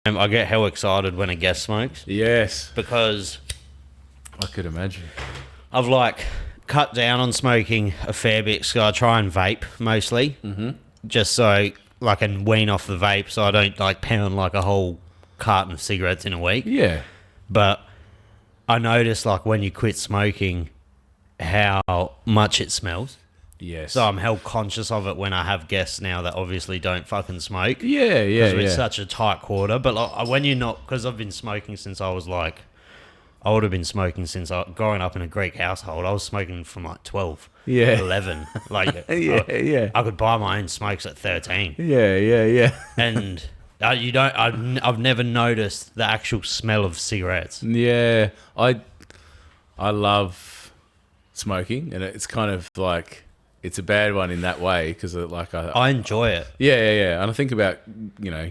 I get hell excited when a guest smokes Yes, because I could imagine. I've like cut down on smoking a fair bit, so I try and vape mostly, just so I can wean off the vape, so I don't like pound like a whole carton of cigarettes in a week. Yeah, But I notice like when you quit smoking, how much it smells. yes. So I'm held conscious of it when I have guests now that obviously don't fucking smoke. Yeah, Because it's such a tight quarter. But like, when you're not, because I've been smoking since I was like, I would have been smoking since growing up in a Greek household. I was smoking from like 12, Yeah. 11. Like, Yeah. I could buy my own smokes at 13. Yeah. And I've never noticed the actual smell of cigarettes. Yeah, I love smoking, and it's kind of like it's a bad one in that way because I enjoy it. Yeah. And I think about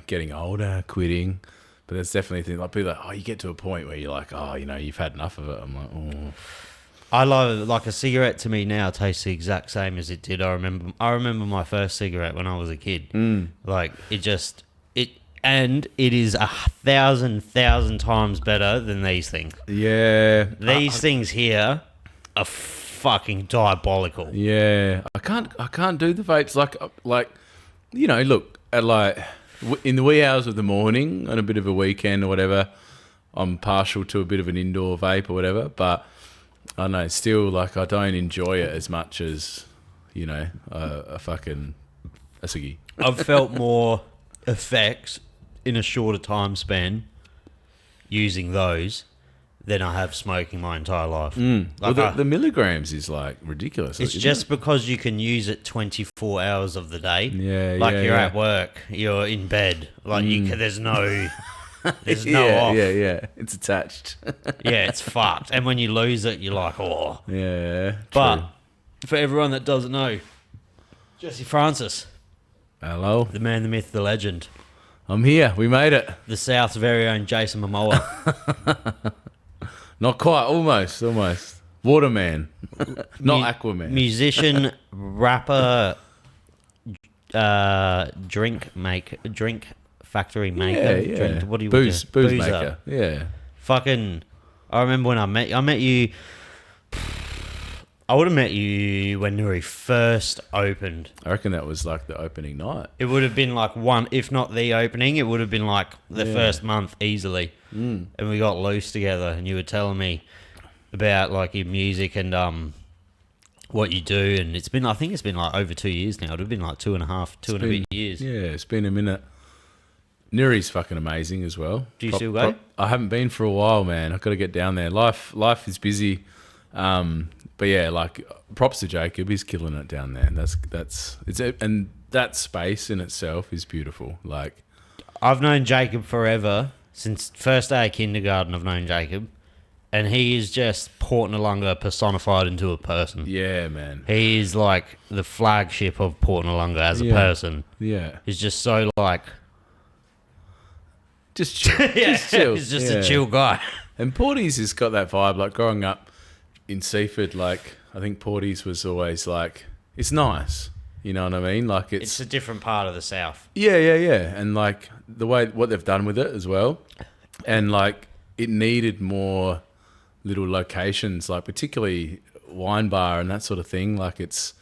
getting older, quitting, but there's definitely things like people like, oh, you get to a point where you're like, oh, you've had enough of it. I'm like, oh. I love it. Like a cigarette to me now tastes the exact same as it did. I remember my first cigarette when I was a kid. Like it is 1,000 times better than these things. Yeah, These things here are fucking diabolical. yeah. I can't do the vapes like look at in the wee hours of the morning on a bit of a weekend or whatever. I'm partial to a bit of an indoor vape or whatever, but I know still like I don't enjoy it as much as a ciggy. I've felt more effects in a shorter time span using those than I have smoking my entire life. Well, the milligrams is like ridiculous. It's just because you can use it 24 hours of the day. Yeah, like yeah, you're yeah. at work, you're in bed. Like there's no off. Yeah. It's attached. Yeah, it's fucked. And when you lose it, you're like, oh. Yeah. But true. for everyone that doesn't know, Jesse Francis, Hello, the man, the myth, the legend, I'm here. We made it. the South's very own Jason Momoa. Not quite. Almost. Waterman, not Aquaman. Musician, rapper, drink factory maker. Yeah. Drink, what do you Booze boozer. maker. Yeah. Fucking, I remember when I met you. I would have met you when Nuri first opened. I reckon that was like the opening night. It would have been like one, if not the opening, it would have been like the first month easily. And we got loose together, and you were telling me about like your music and what you do, and I think it's been like over 2 years now. It would have been like two and a bit years. Yeah, it's been a minute. Nuri's fucking amazing as well. Do you still go? I haven't been for a while, man. I've got to get down there. Life is busy. But yeah, like props to Jacob. He's killing it down there. And that space in itself is beautiful. Like I've known Jacob forever. Since first day of kindergarten, I've known Jacob. And he is just Port Noarlunga personified into a person. Yeah, man. He is like the flagship of Port Noarlunga as a person. Yeah. He's just so like... Just chill. Just chill. He's just a chill guy. And Porties has got that vibe. Like growing up in Seaford, like I think Porties was always like, it's nice. You know what I mean? Like it's a different part of the South. Yeah. And like the way what they've done with it as well, and like it needed more little locations, like particularly wine bar and that sort of thing. Like it's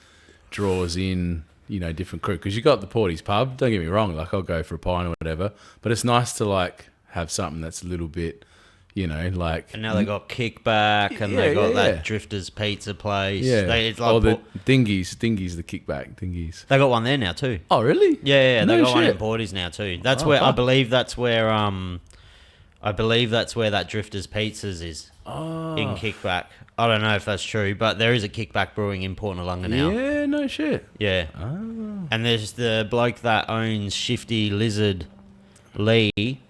draws in different crew because you got the Porties pub. Don't get me wrong. Like I'll go for a pint or whatever, but it's nice to like have something that's a little bit. Like... And now they got Kickback, and they got that Drifter's Pizza place. Yeah. It's like the Dingies, the Kickback, Dingies. They got one there now too. Oh, really? Yeah, No they got one in shit. Porties now too. That's where, I believe that's where that Drifter's Pizzas is. Oh. In Kickback. I don't know if that's true, but there is a Kickback Brewing in Port Noarlunga now. Yeah, no shit. Yeah. Oh. And there's the bloke that owns Shifty Lizard, Lee.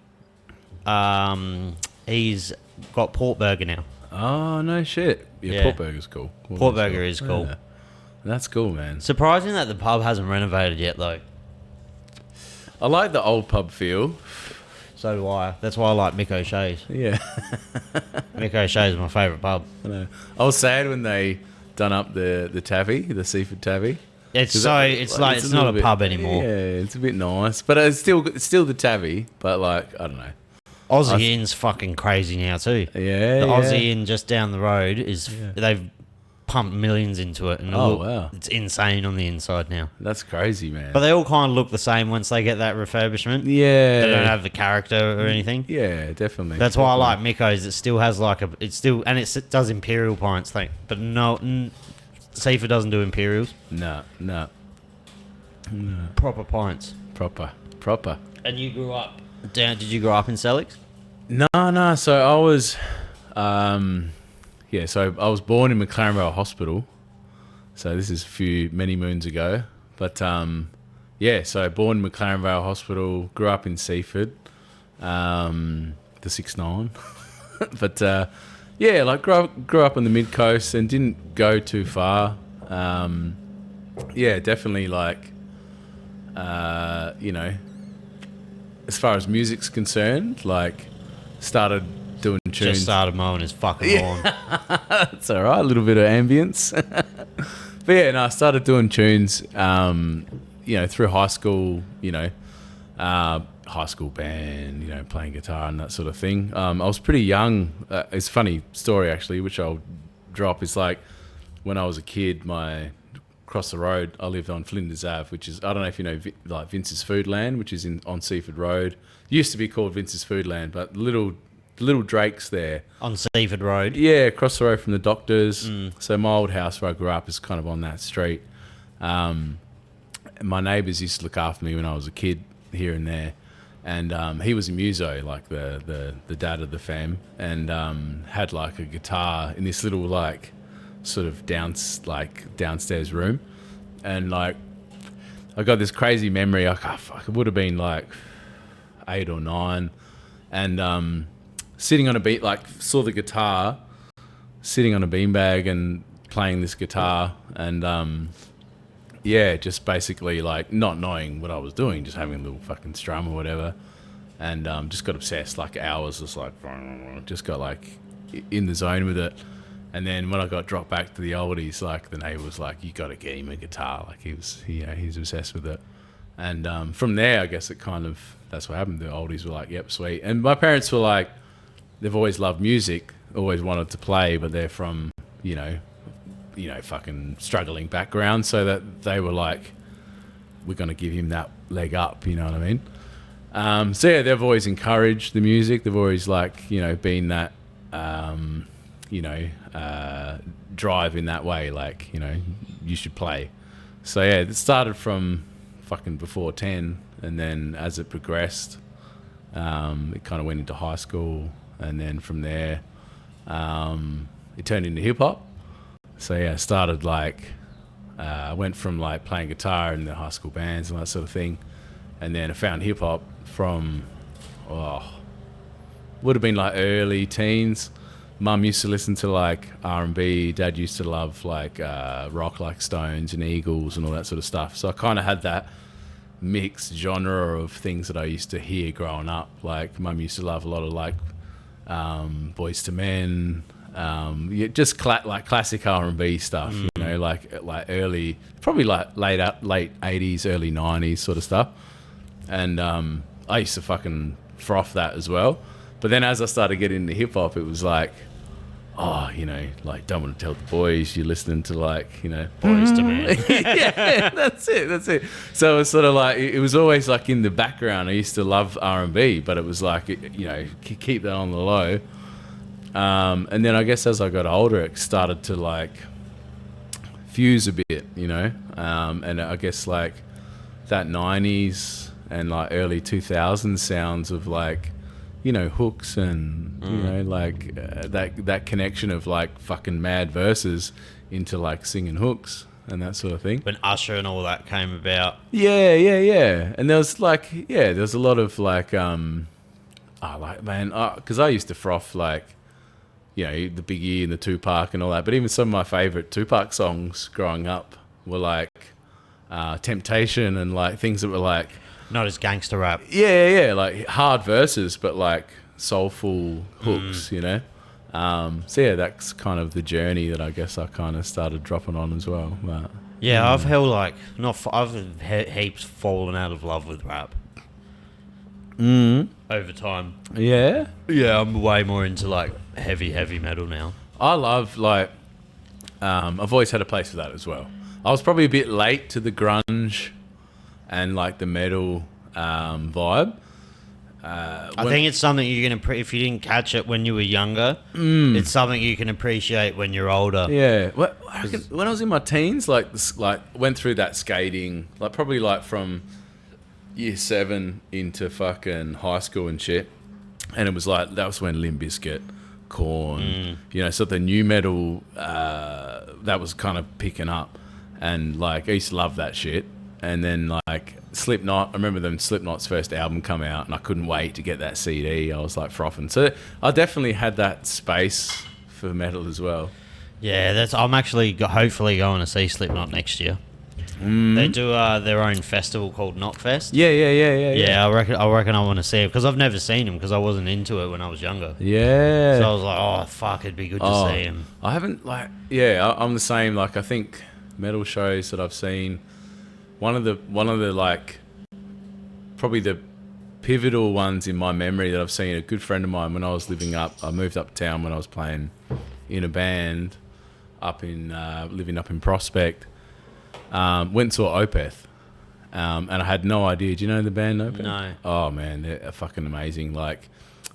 He's got Port Burger now. Oh, no shit. Yeah. Port Burger's cool. Port Burger is cool. Yeah. That's cool, man. Surprising that the pub hasn't renovated yet, though. I like the old pub feel. So do I. That's why I like Mick O'Shea's. Yeah. Mick O'Shea's is my favourite pub. I know. I was sad when they done up the Tavy, the Seaford Tavy. It's not a pub anymore. Yeah, it's a bit nice, but it's still the Tavy. But like, I don't know. Aussie Inn's fucking crazy now too. Yeah, the Aussie Inn just down the road they've pumped millions into it, and wow, it's insane on the inside now. That's crazy, man. But they all kind of look the same once they get that refurbishment. Yeah, they don't have the character or anything. Yeah, definitely. That's why I like Mikko's. It still has it does imperial pints, but no, Seaford doesn't do imperials. No. Proper pints. Proper. And you grew up down? Did you grow up in Selix? No. So I was, so I was born in McLaren Vale Hospital. So this is many moons ago. But so born in McLaren Vale Hospital, grew up in Seaford, the 6'9". But grew up on the mid coast and didn't go too far. Definitely as far as music's concerned, started doing tunes. Just started mowing his fucking lawn. That's all right, a little bit of ambience. But I started doing tunes, through high school, high school band, playing guitar and that sort of thing. I was pretty young. It's a funny story, actually, which I'll drop. It's like when I was a kid, across the road, I lived on Flinders Ave, which is, I don't know if you know, Vince's Foodland, which is on Seaford Road. Used to be called Vince's Foodland, but little Drake's there. On Seaford Road? Yeah, across the road from the doctors. So my old house where I grew up is kind of on that street. My neighbours used to look after me when I was a kid here and there. And he was a muso, like the dad of the fam, and had like a guitar in this little sort of downstairs room. And I got this crazy memory. It would have been 8 or 9, and sitting on a beat, saw the guitar, sitting on a beanbag and playing this guitar, and just basically not knowing what I was doing, just having a little fucking strum or whatever, and just got obsessed, hours, just got in the zone with it. And then when I got dropped back to the oldies, the neighbour was like, "You got to get him a guitar." He's obsessed with it. And from there, I guess that's what happened. The oldies were like, "Yep, sweet." And my parents were they've always loved music, always wanted to play, but they're from fucking struggling background, so that they were like, "We're going to give him that leg up," you know what I mean? They've always encouraged the music. They've always been that drive in that way, you should play. So it started from fucking before 10, and then as it progressed, it kind of went into high school, and then from there it turned into hip-hop. So I started I went from playing guitar in the high school bands and that sort of thing, and then I found hip-hop from would have been early teens. Mum used to listen to R&B. Dad used to love rock, Stones and Eagles and all that sort of stuff. So I kind of had that mixed genre of things that I used to hear growing up. Mum used to love a lot of Boys to Men, just classic R&B stuff. Early, probably late 80s, early 90s sort of stuff. And I used to fucking froth that as well. But then as I started getting into hip hop, it was don't want to tell the boys you're listening to Boys to Men. Yeah, that's it. So it's sort of it was always in the background. I used to love R&B, but it was keep that on the low. And then I guess as I got older, it started to fuse a bit, and I guess that 90s and early 2000s sounds of hooks and that connection of fucking mad verses into singing hooks and that sort of thing. When Usher and all that came about. Yeah. And there was there was a lot of because I used to froth the Biggie and the Tupac and all that, but even some of my favorite Tupac songs growing up were Temptation and things that were not as gangster rap. Yeah, hard verses, but soulful hooks, So that's kind of the journey that I guess I kind of started dropping on as well. But Yeah, I've held like I've heaps fallen out of love with rap over time. Yeah. Yeah, I'm way more into like heavy metal now. I love like I've always had a place for that as well. I was probably a bit late to the grunge and like the metal vibe. I think it's something you can if you didn't catch it when you were younger, it's something you can appreciate when you're older. Yeah, well, I reckon when I was in my teens, like went through that skating, like probably like from year 7 into fucking high school and shit, and it was like that was when Limp Bizkit, Korn, you know, so the new metal that was kind of picking up, and like I used to love that shit. And then like Slipknot, I remember them Slipknot's first album come out, and I couldn't wait to get that CD. I was like frothing. So I definitely had that space for metal as well. Yeah, I'm actually hopefully going to see Slipknot next year. They do their own festival called Knotfest. Yeah. Yeah, I reckon I want to see it because I've never seen him because I wasn't into it when I was younger. Yeah. So I was like, oh fuck, it'd be good to see him. I haven't I'm the same. Like I think metal shows that I've seen. One of the like probably the pivotal ones in my memory that I've seen, a good friend of mine when I was I moved uptown when I was playing in a band living up in Prospect. Went and saw Opeth, and I had no idea. Do you know the band Opeth? No. Oh man, they're fucking amazing. Like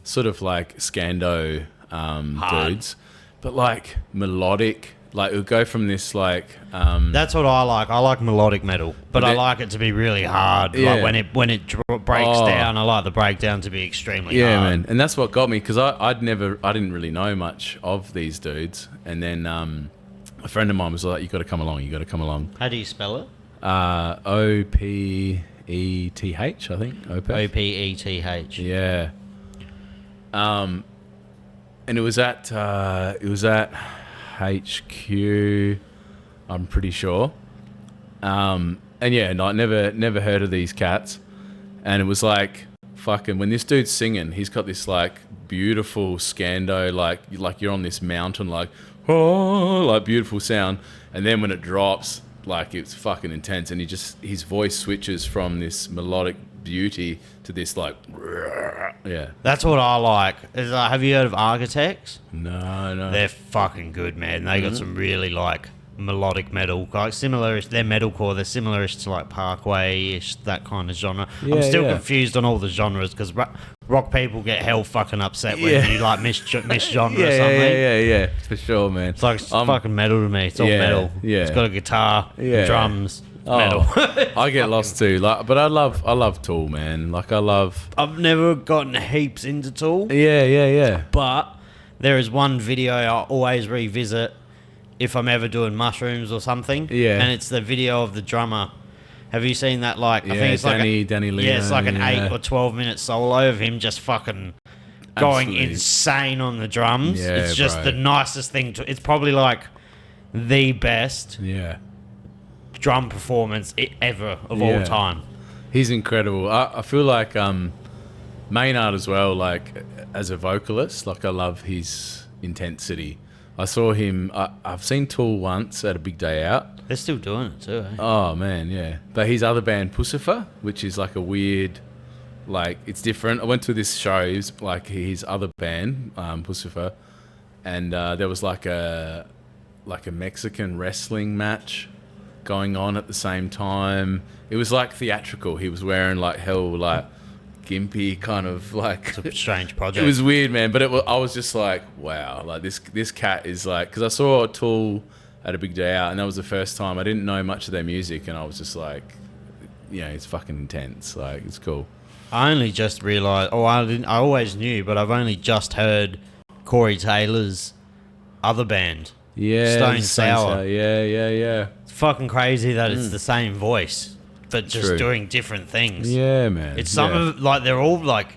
sort of like Scando dudes, but like melodic. Like it would go from this like that's what I like. I like melodic metal, but I like it to be really hard. Yeah. Like when it breaks down, I like the breakdown to be extremely hard. Yeah, man, and that's what got me because I didn't really know much of these dudes, and then a friend of mine was like, "You got to come along. You got to come along." How do you spell it? Opeth, I think. Opeth. Yeah. And it was at HQ, I'm pretty sure. And yeah, no, I never heard of these cats. And it was like fucking when this dude's singing, he's got this like beautiful Scando, like you're on this mountain, like oh, like beautiful sound. And then when it drops, like it's fucking intense, and his voice switches from this melodic beauty to this like yeah. That's what I like. Have you heard of Architects? No. They're fucking good, man. They got some really like melodic metal, like similar-ish. They're metalcore. They're similar-ish to like Parkway-ish, that kind of genre. Yeah, I'm still confused on all the genres because rock people get hell fucking upset when you like miss genre or something. Yeah, for sure, man. It's like fucking metal to me. It's all metal. Yeah. It's got a guitar, drums, metal. I get lost too. Like, but I love Tool, man. Like I've never gotten heaps into Tool. Yeah. But there is one video I always revisit if I'm ever doing mushrooms or something. Yeah. And it's the video of the drummer. Have you seen that? Like, I think it's Danny Lino. Yeah, it's like an 8 or 12 minute solo of him just fucking going insane on the drums. Yeah, it's just the nicest thing to. It's probably like the best drum performance ever of all time. He's incredible. I feel like Maynard as well. Like as a vocalist, like I love his intensity. I saw him. I've seen Tool once at a big day out. They're still doing it too. Eh? Oh man, yeah. But his other band, Pussifer, which is like a weird, like it's different. I went to this show. It was like his other band, Pussifer, and there was like a Mexican wrestling match going on at the same time. It was like theatrical. He was wearing like hell like gimpy kind of like. It's a strange project. It was weird, man. But I was just like, wow, like this cat is like, because I saw Tool at a big day out, and that was the first time I didn't know much of their music, and I was just like, it's fucking intense. Like it's cool. I only just realised. I always knew, but I've only just heard Corey Taylor's other band. Yeah, Stone Sour. Yeah. It's fucking crazy that it's the same voice, but just doing different things. Yeah, man. It's like they're all like,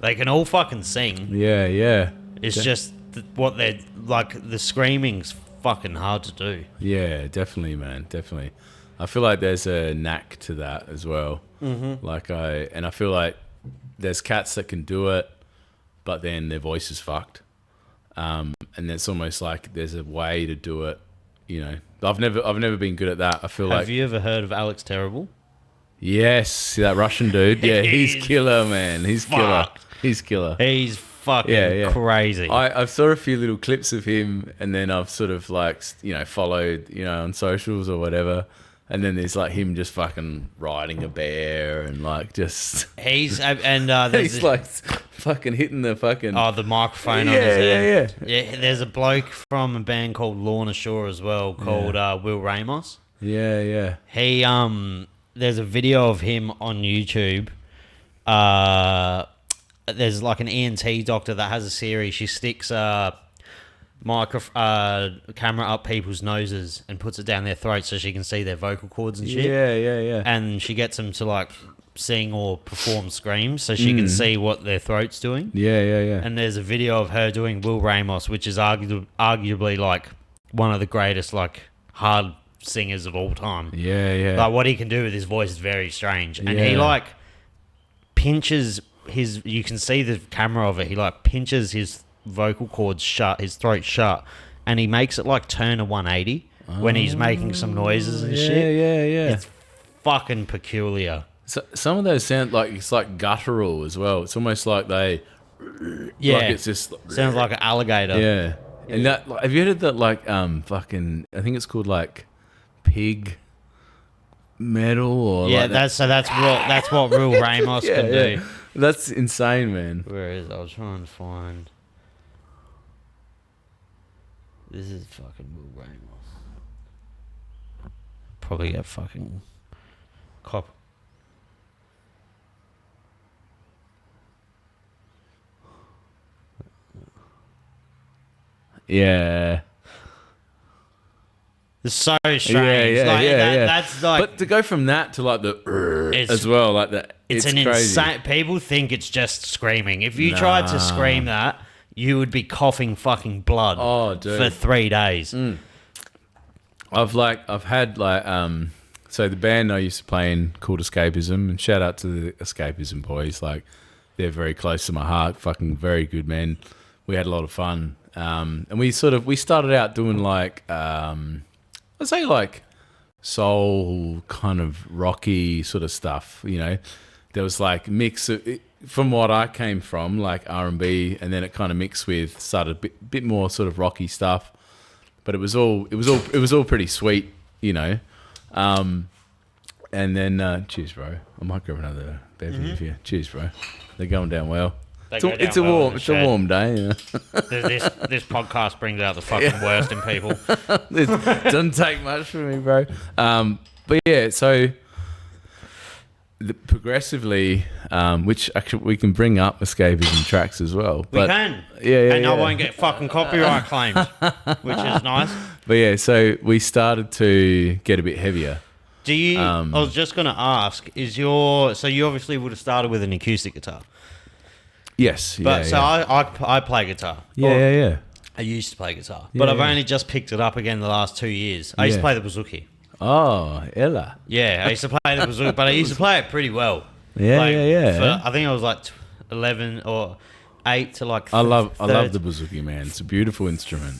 they can all fucking sing. Yeah. It's just what they're like. The screaming's fucking hard to do. Yeah, definitely, man. Definitely. I feel like there's a knack to that as well. Mm-hmm. I feel like there's cats that can do it, but then their voice is fucked. And it's almost like there's a way to do it you know, I've never been good at that. I feel Have you ever heard of Alex Terrible? yes, see that Russian dude. Yeah, he's killer, man. He's killer. fucked. He's killer. He's fucking crazy. I've saw a few little clips of him, and then I've sort of like, you know, followed, you know, on socials or whatever. And then there's like him just fucking riding a bear and like just He's there's he's like fucking hitting the fucking the microphone on his head. Yeah. There's a bloke from a band called Lorna Shore as well called Will Ramos. yeah. He there's a video of him on YouTube. There's like an ENT doctor that has a series. She sticks camera up people's noses and puts it down their throats so she can see their vocal cords and shit. Yeah. And she gets them to like sing or perform screams so she can see what their throat's doing. Yeah. And there's a video of her doing Will Ramos, which is arguably like one of the greatest like hard singers of all time. Yeah. Like what he can do with his voice is very strange. And he like pinches you can see the camera of it. He like pinches his vocal cords shut, his throat shut, and he makes it like turn a 180 when he's making some noises and shit. Yeah. It's fucking peculiar. So, some of those sound like it's like guttural as well. It's almost like they Yeah. like it's just Sounds like an alligator. yeah. And that have you heard that like fucking I think it's called like pig metal or Yeah, like that. that's what Will Ramos can do. That's insane, man. Where is it? I was trying to find. This is fucking Will Ramos. Probably get fucking cop. Yeah. It's so strange. That's like. But to go from that to like the It's- as well, like that, It's an crazy. insane. People think it's just screaming. If you tried to scream that, you would be coughing fucking blood. Oh, dude. For 3 days. I've had like so the band I used to play in called Escapism, and shout out to the Escapism boys, like they're very close to my heart, fucking very good men. We had a lot of fun. And we started out doing like I'd say like soul kind of rocky sort of stuff, you know. There was like mix of, from what I came from, like R&B, and then it kind of mixed with started a bit more sort of rocky stuff. But it was all pretty sweet, you know. And then cheers, bro. I might grab another beverage with you. Cheers, bro. They're going down well. It's a warm day. You know? This podcast brings out the fucking worst in people. It doesn't take much for me, bro. But yeah, so progressively, which actually we can bring up escapism tracks as well. We can. And I won't get fucking copyright claimed, which is nice. But yeah, so we started to get a bit heavier. Do you? I was just gonna ask. So you obviously would have started with an acoustic guitar. Yes. But I play guitar. Yeah. I used to play guitar, but I've only just picked it up again the last 2 years. I used to play the bouzouki. Oh, Ella. Yeah, I used to play the bouzouki, but I used to play it pretty well. Yeah. I think I was like 11 or 8 to like. I love the bouzouki, man. It's a beautiful instrument.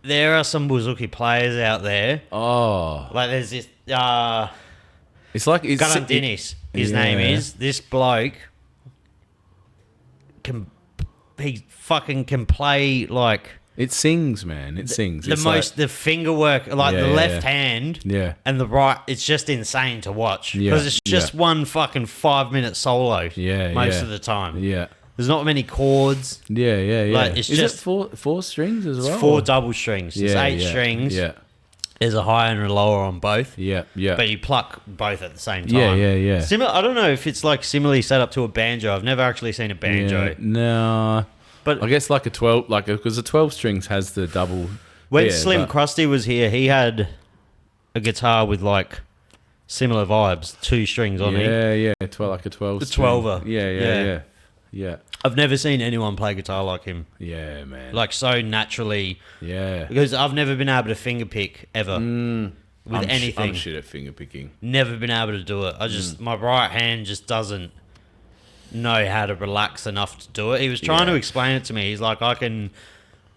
There are some bouzouki players out there. Oh, like there's this. It's like Dunn D. His name is. This bloke he fucking can play like. It sings, man. It sings. The finger work, like the left hand and the right, it's just insane to watch. Because it's just one fucking 5-minute solo most of the time. Yeah. There's not many chords. Yeah. Like, it's Is just it four strings as well? It's 4 double strings. There's 8 strings. Yeah. There's a higher and a lower on both. Yeah. But you pluck both at the same time. Yeah. I don't know if it's like similarly set up to a banjo. I've never actually seen a banjo. Yeah, no. But I guess like a 12, because the 12 strings has the double. When Slim Krusty was here, he had a guitar with like similar vibes, 2 strings on it. Yeah. 12, like a 12. The 12er. Yeah. I've never seen anyone play guitar like him. Yeah, man. Like so naturally. Yeah. Because I've never been able to finger pick ever with anything. I'm shit at finger picking. Never been able to do it. My right hand just doesn't know how to relax enough to do it. He was trying to explain it to me. He's like, I can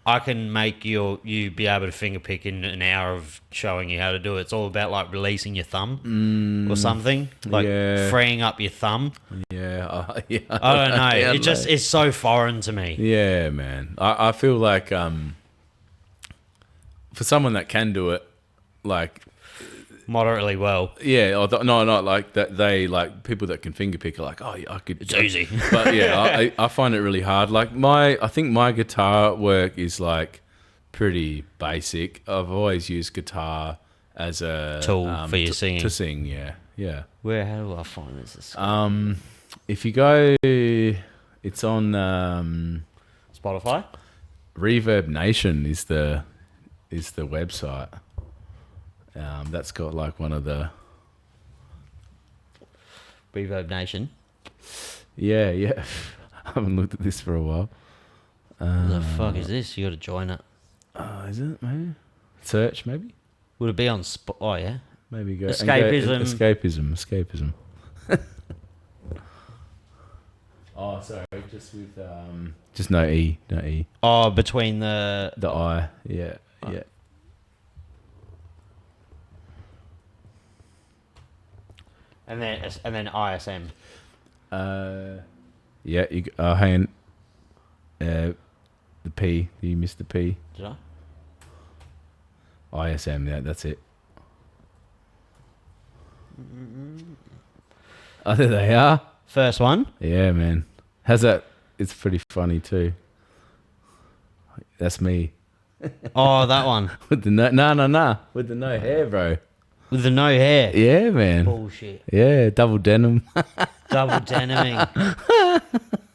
I can make you be able to finger pick in an hour of showing you how to do it. It's all about like releasing your thumb or something, like freeing up your thumb. Yeah, I don't know. It's so foreign to me. Yeah, man. I feel like for someone that can do it, like moderately well. Yeah, no, not like that. They like people that can finger pick are like, oh, yeah, I could. It's easy. But yeah, I find it really hard. Like I think my guitar work is like pretty basic. I've always used guitar as a tool for your singing. To sing, yeah. How do I find this? If you go, it's on Spotify. Reverb Nation is the website. That's got like one of the Reverb Nation. Yeah. I haven't looked at this for a while. What the fuck is this? You got to join it. Is it maybe? Search maybe? Would it be on Oh yeah. Maybe go Escapism. Oh, sorry. Just with just no E. Oh, between the I. Yeah. Yeah. And then ISM. Yeah. You. Hang on. The P. You missed the P. Did I? ISM. Yeah, that's it. Oh, there they are. First one. Yeah, man. How's that? It's pretty funny too. That's me. Oh, that one. With the no. With the no hair, bro. With the no hair. Yeah, man. Bullshit. Yeah, double denim. Double deniming.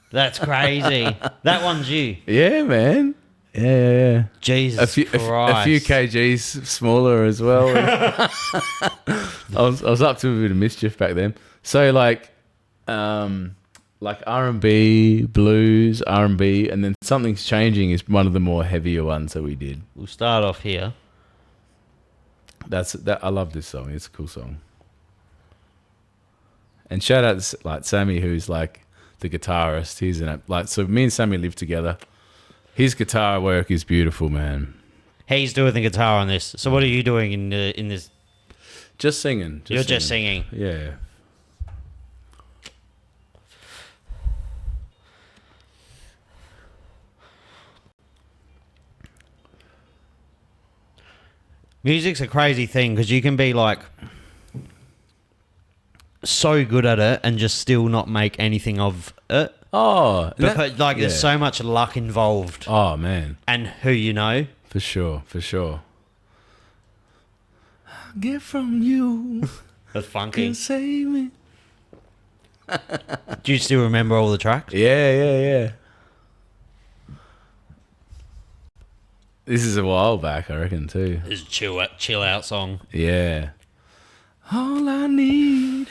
That's crazy. That one's you. Yeah, man. Yeah. Jesus a few kgs smaller as well. I was up to a bit of mischief back then. So like R&B, blues, R&B, and then Something's Changing is one of the more heavier ones that we did. We'll start off here. I love this song. It's a cool song. And shout out to like Sammy, who's like the guitarist. He's so me and Sammy live together. His guitar work is beautiful, man. He's doing the guitar on this. So what are you doing in this? Just singing. Just singing. Yeah. Music's a crazy thing because you can be like so good at it and just still not make anything of it. Oh, because there's so much luck involved. Oh man, and who you know. For sure. Get from you. That's funky. Can save me. Do you still remember all the tracks? Yeah. This is a while back, I reckon, too. This is a chill out song. Yeah. All I need.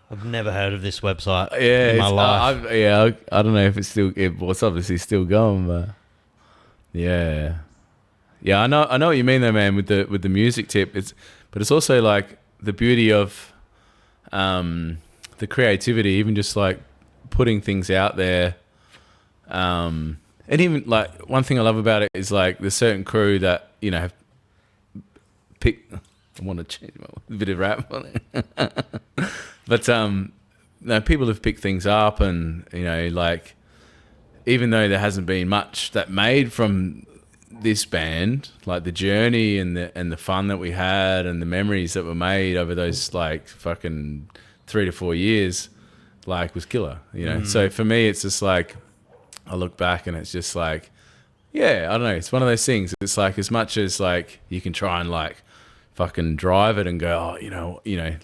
I've never heard of this website in my life. I don't know if it's obviously still going, but yeah. Yeah, I know what you mean though, man, with the music tip. But it's also like the beauty of the creativity, even just like putting things out there. And even like one thing I love about it is like there's certain crew that, have picked. I want to change a bit of rap on it. But people have picked things up, and like even though there hasn't been much that made from this band, like the journey and the fun that we had and the memories that were made over those like fucking 3 to 4 years, like was killer. So for me, it's just like I look back and it's just like, yeah, I don't know. It's one of those things. It's like as much as like you can try and like fucking drive it and go,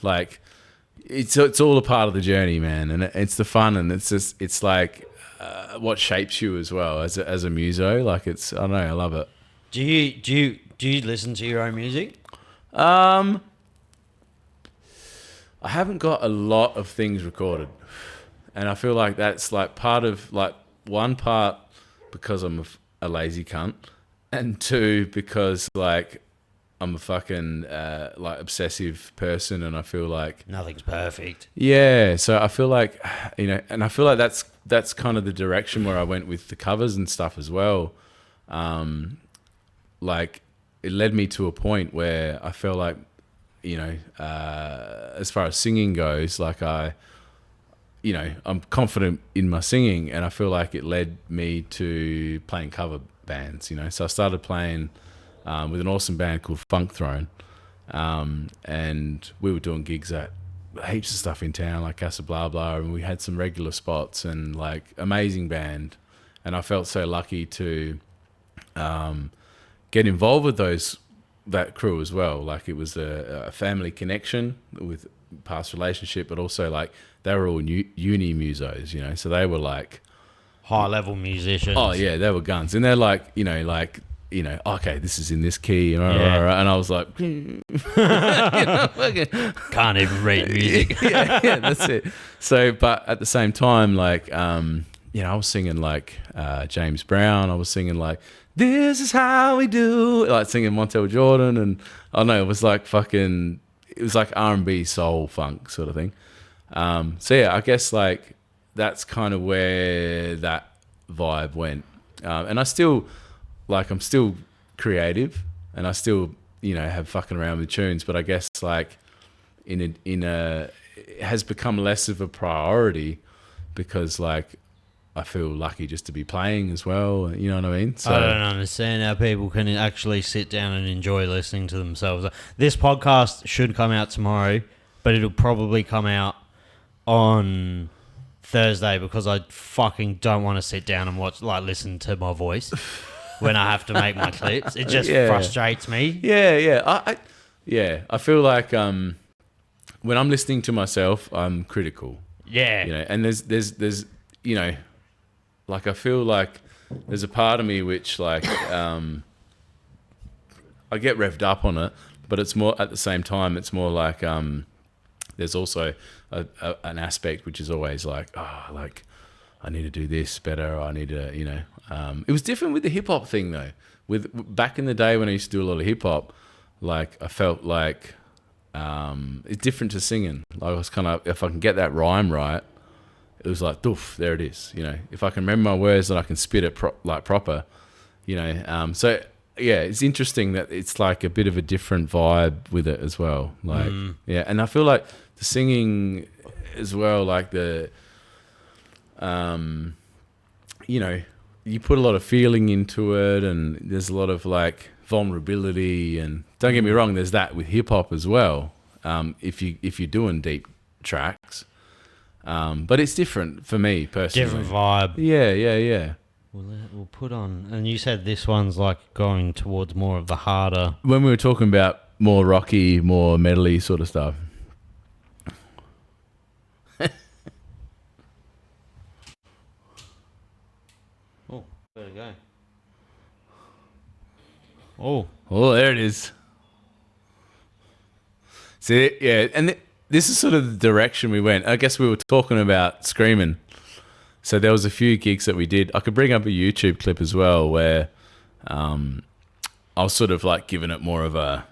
like it's all a part of the journey, man. And it's the fun, and it's like what shapes you as well as a muso. Like I don't know, I love it. Do you listen to your own music? I haven't got a lot of things recorded, and I feel like that's like part of like one part because I'm a lazy cunt, and two because like I'm a fucking like obsessive person, and I feel like Nothing's perfect. yeah. So I feel like and I feel like that's kind of the direction where I went with the covers and stuff as well. Like it led me to a point where I feel like as far as singing goes, like I'm confident in my singing, and I feel like it led me to playing cover bands. So I started playing with an awesome band called Funk Throne, and we were doing gigs at heaps of stuff in town, like Casa Blah Blah, and we had some regular spots, and like amazing band. And I felt so lucky to get involved with that crew as well. Like it was a family connection with past relationship, but also like they were all uni musos, so they were like High level musicians. Oh yeah, they were guns, and they're like, okay, this is in this key, and I was like, Can't even read music. yeah, that's it. So, but at the same time, like, I was singing like James Brown. I was singing like, "This is how we do," like singing Montel Jordan, and I know it was like R&B, soul, funk sort of thing. So yeah, I guess like that's kind of where that vibe went. And I still, like, I'm still creative, and I still, have fucking around with tunes, but I guess like it has become less of a priority because like I feel lucky just to be playing as well. You know what I mean? So I don't understand how people can actually sit down and enjoy listening to themselves. This podcast should come out tomorrow, but it'll probably come out on Thursday because I fucking don't want to sit down and listen to my voice when I have to make my clips. It just frustrates me. Yeah. I feel like when I'm listening to myself, I'm critical. Yeah. And there's like I feel like there's a part of me which like I get revved up on it, but it's more at the same time it's more like there's also an aspect which is always like, like I need to do this better. Or I need to, it was different with the hip hop thing though. With back in the day when I used to do a lot of hip hop, like I felt like it's different to singing. Like I was kind of, if I can get that rhyme right, it was like, doof, there it is. If I can remember my words and I can spit it proper, so yeah, it's interesting that it's like a bit of a different vibe with it as well. Like, yeah. And I feel like the singing as well, like you put a lot of feeling into it, and there's a lot of like vulnerability, and don't get me wrong, there's that with hip hop as well. If you're doing deep tracks, but it's different for me personally. Different vibe. Yeah. We'll put on, and you said this one's like going towards more of the harder. When we were talking about more rocky, more metally sort of stuff. Oh, where'd it go? Oh, there it is. See, yeah, and this is sort of the direction we went. I guess we were talking about screaming. So there was a few gigs that we did. I could bring up a YouTube clip as well where I was sort of like giving it more of a,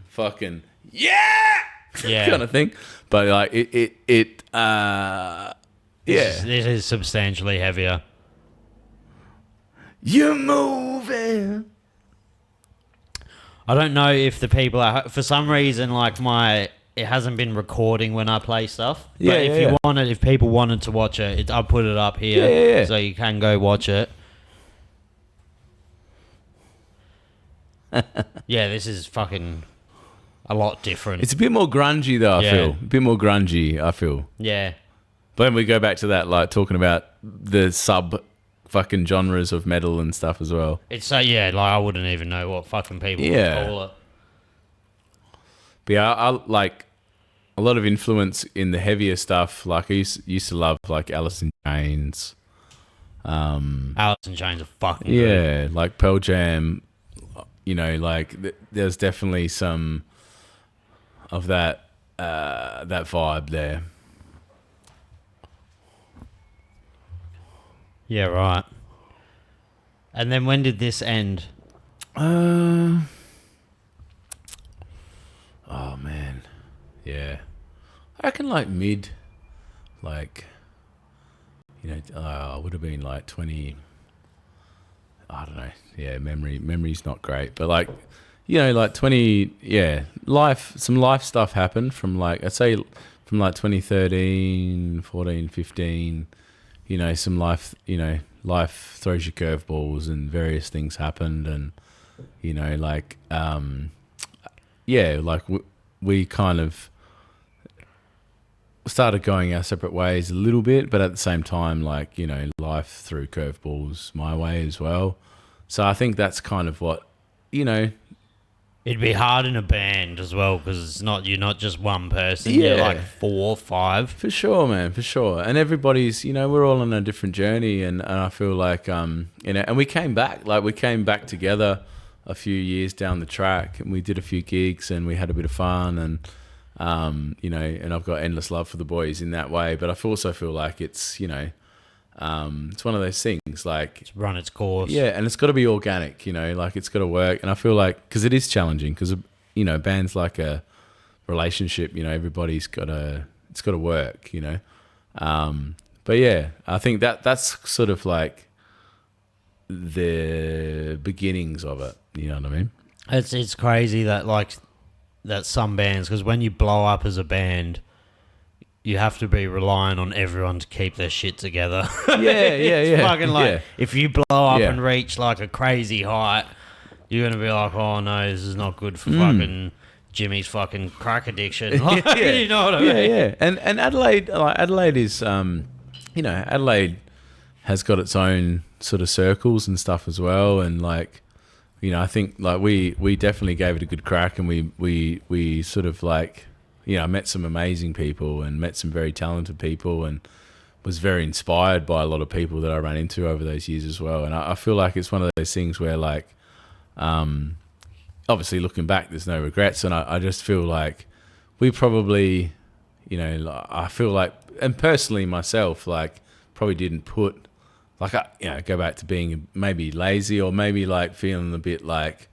fucking yeah kind of thing. But like yeah. this is substantially heavier. You're moving. I don't know if the people are, for some reason, like it hasn't been recording when I play stuff. But if people wanted to watch it, I'll put it up here so you can go watch it. Yeah, this is fucking a lot different. It's a bit more grungy though, I feel. A bit more grungy, I feel. Yeah. But then we go back to that, like talking about the sub fucking genres of metal and stuff as well. It's like I wouldn't even know what fucking people would call it. But yeah, I like a lot of influence in the heavier stuff. Like I used to love like Alice in Chains. Alice in Chains are fucking good. Like Pearl Jam. Like there's definitely some of that vibe there. Yeah, right. And then when did this end? Yeah. I reckon like mid, like, would have been like 20, I don't know. Yeah, memory's not great. But like, like 20, yeah, some life stuff happened from like, I'd say from like 2013, 14, 15, some life throws you curveballs and various things happened. And, like, like we kind of started going our separate ways a little bit, but at the same time, like, life threw curveballs my way as well. So I think that's kind of what, It'd be hard in a band as well because you're not just one person. Yeah. You're like 4 or 5. For sure, man, for sure. And everybody's, we're all on a different journey, and I feel like, and we came back together a few years down the track, and we did a few gigs, and we had a bit of fun, and and I've got endless love for the boys in that way. But I also feel like it's, it's one of those things, like, It's run its course. yeah, and it's got to be organic, like it's got to work. And I feel like, because it is challenging, because, band's like a relationship, everybody's it's got to work, But yeah, I think that's sort of like the beginnings of it. You know what I mean? It's crazy that some bands, because when you blow up as a band, you have to be relying on everyone to keep their shit together. Yeah. Fucking like, yeah. if you blow up Yeah. and reach like a crazy height, you're gonna be like, oh no, this is not good for fucking Jimmy's fucking crack addiction. Like, Yeah. You know what I mean? Yeah. And Adelaide is, Adelaide has got its own sort of circles and stuff as well. And like, I think like we definitely gave it a good crack, and we sort of like, I met some amazing people and met some very talented people, and was very inspired by a lot of people that I ran into over those years as well. And I feel like it's one of those things where like, obviously looking back, there's no regrets. And I just feel like we probably, I feel like, and personally myself, like probably didn't put, like, go back to being maybe lazy, or maybe like feeling a bit like,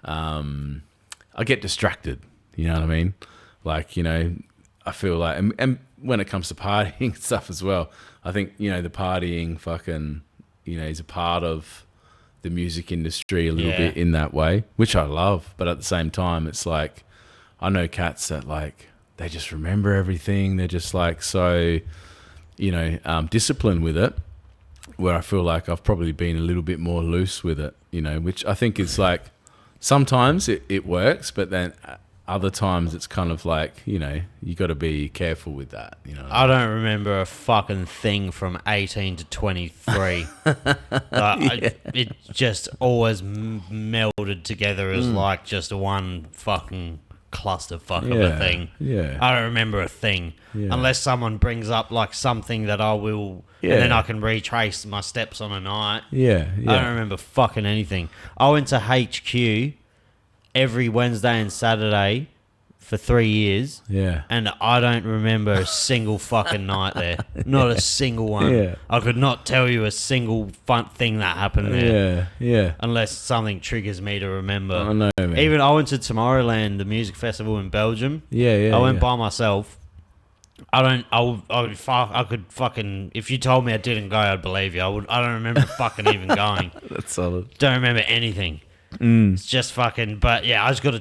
I get distracted, you know what I mean? Like, I feel like, and when it comes to partying and stuff as well, I think, the partying fucking, is a part of the music industry a little bit in that way, which I love. But at the same time, it's like, I know cats that like, they just remember everything. They're just like, so, disciplined with it, where I feel like I've probably been a little bit more loose with it, which I think is like, sometimes it works, but then other times it's kind of like, you got to be careful with that. I don't remember a fucking thing from 18 to 23. It just always melded together as like just one fucking clusterfuck of a thing. Yeah. I don't remember a thing unless someone brings up like something that I will, and then I can retrace my steps on a night. Yeah. I don't remember fucking anything. I went to HQ every Wednesday and Saturday for 3 years. Yeah. And I don't remember a single fucking night there. Not a single one. Yeah. I could not tell you a single fun thing that happened there. Yeah. Unless something triggers me to remember. I know, man. Even I went to Tomorrowland, the music festival in Belgium. Yeah. I went by myself. I could fucking, if you told me I didn't go, I'd believe you. I don't remember fucking even going. That's solid. Don't remember anything. It's just fucking, but yeah, I got a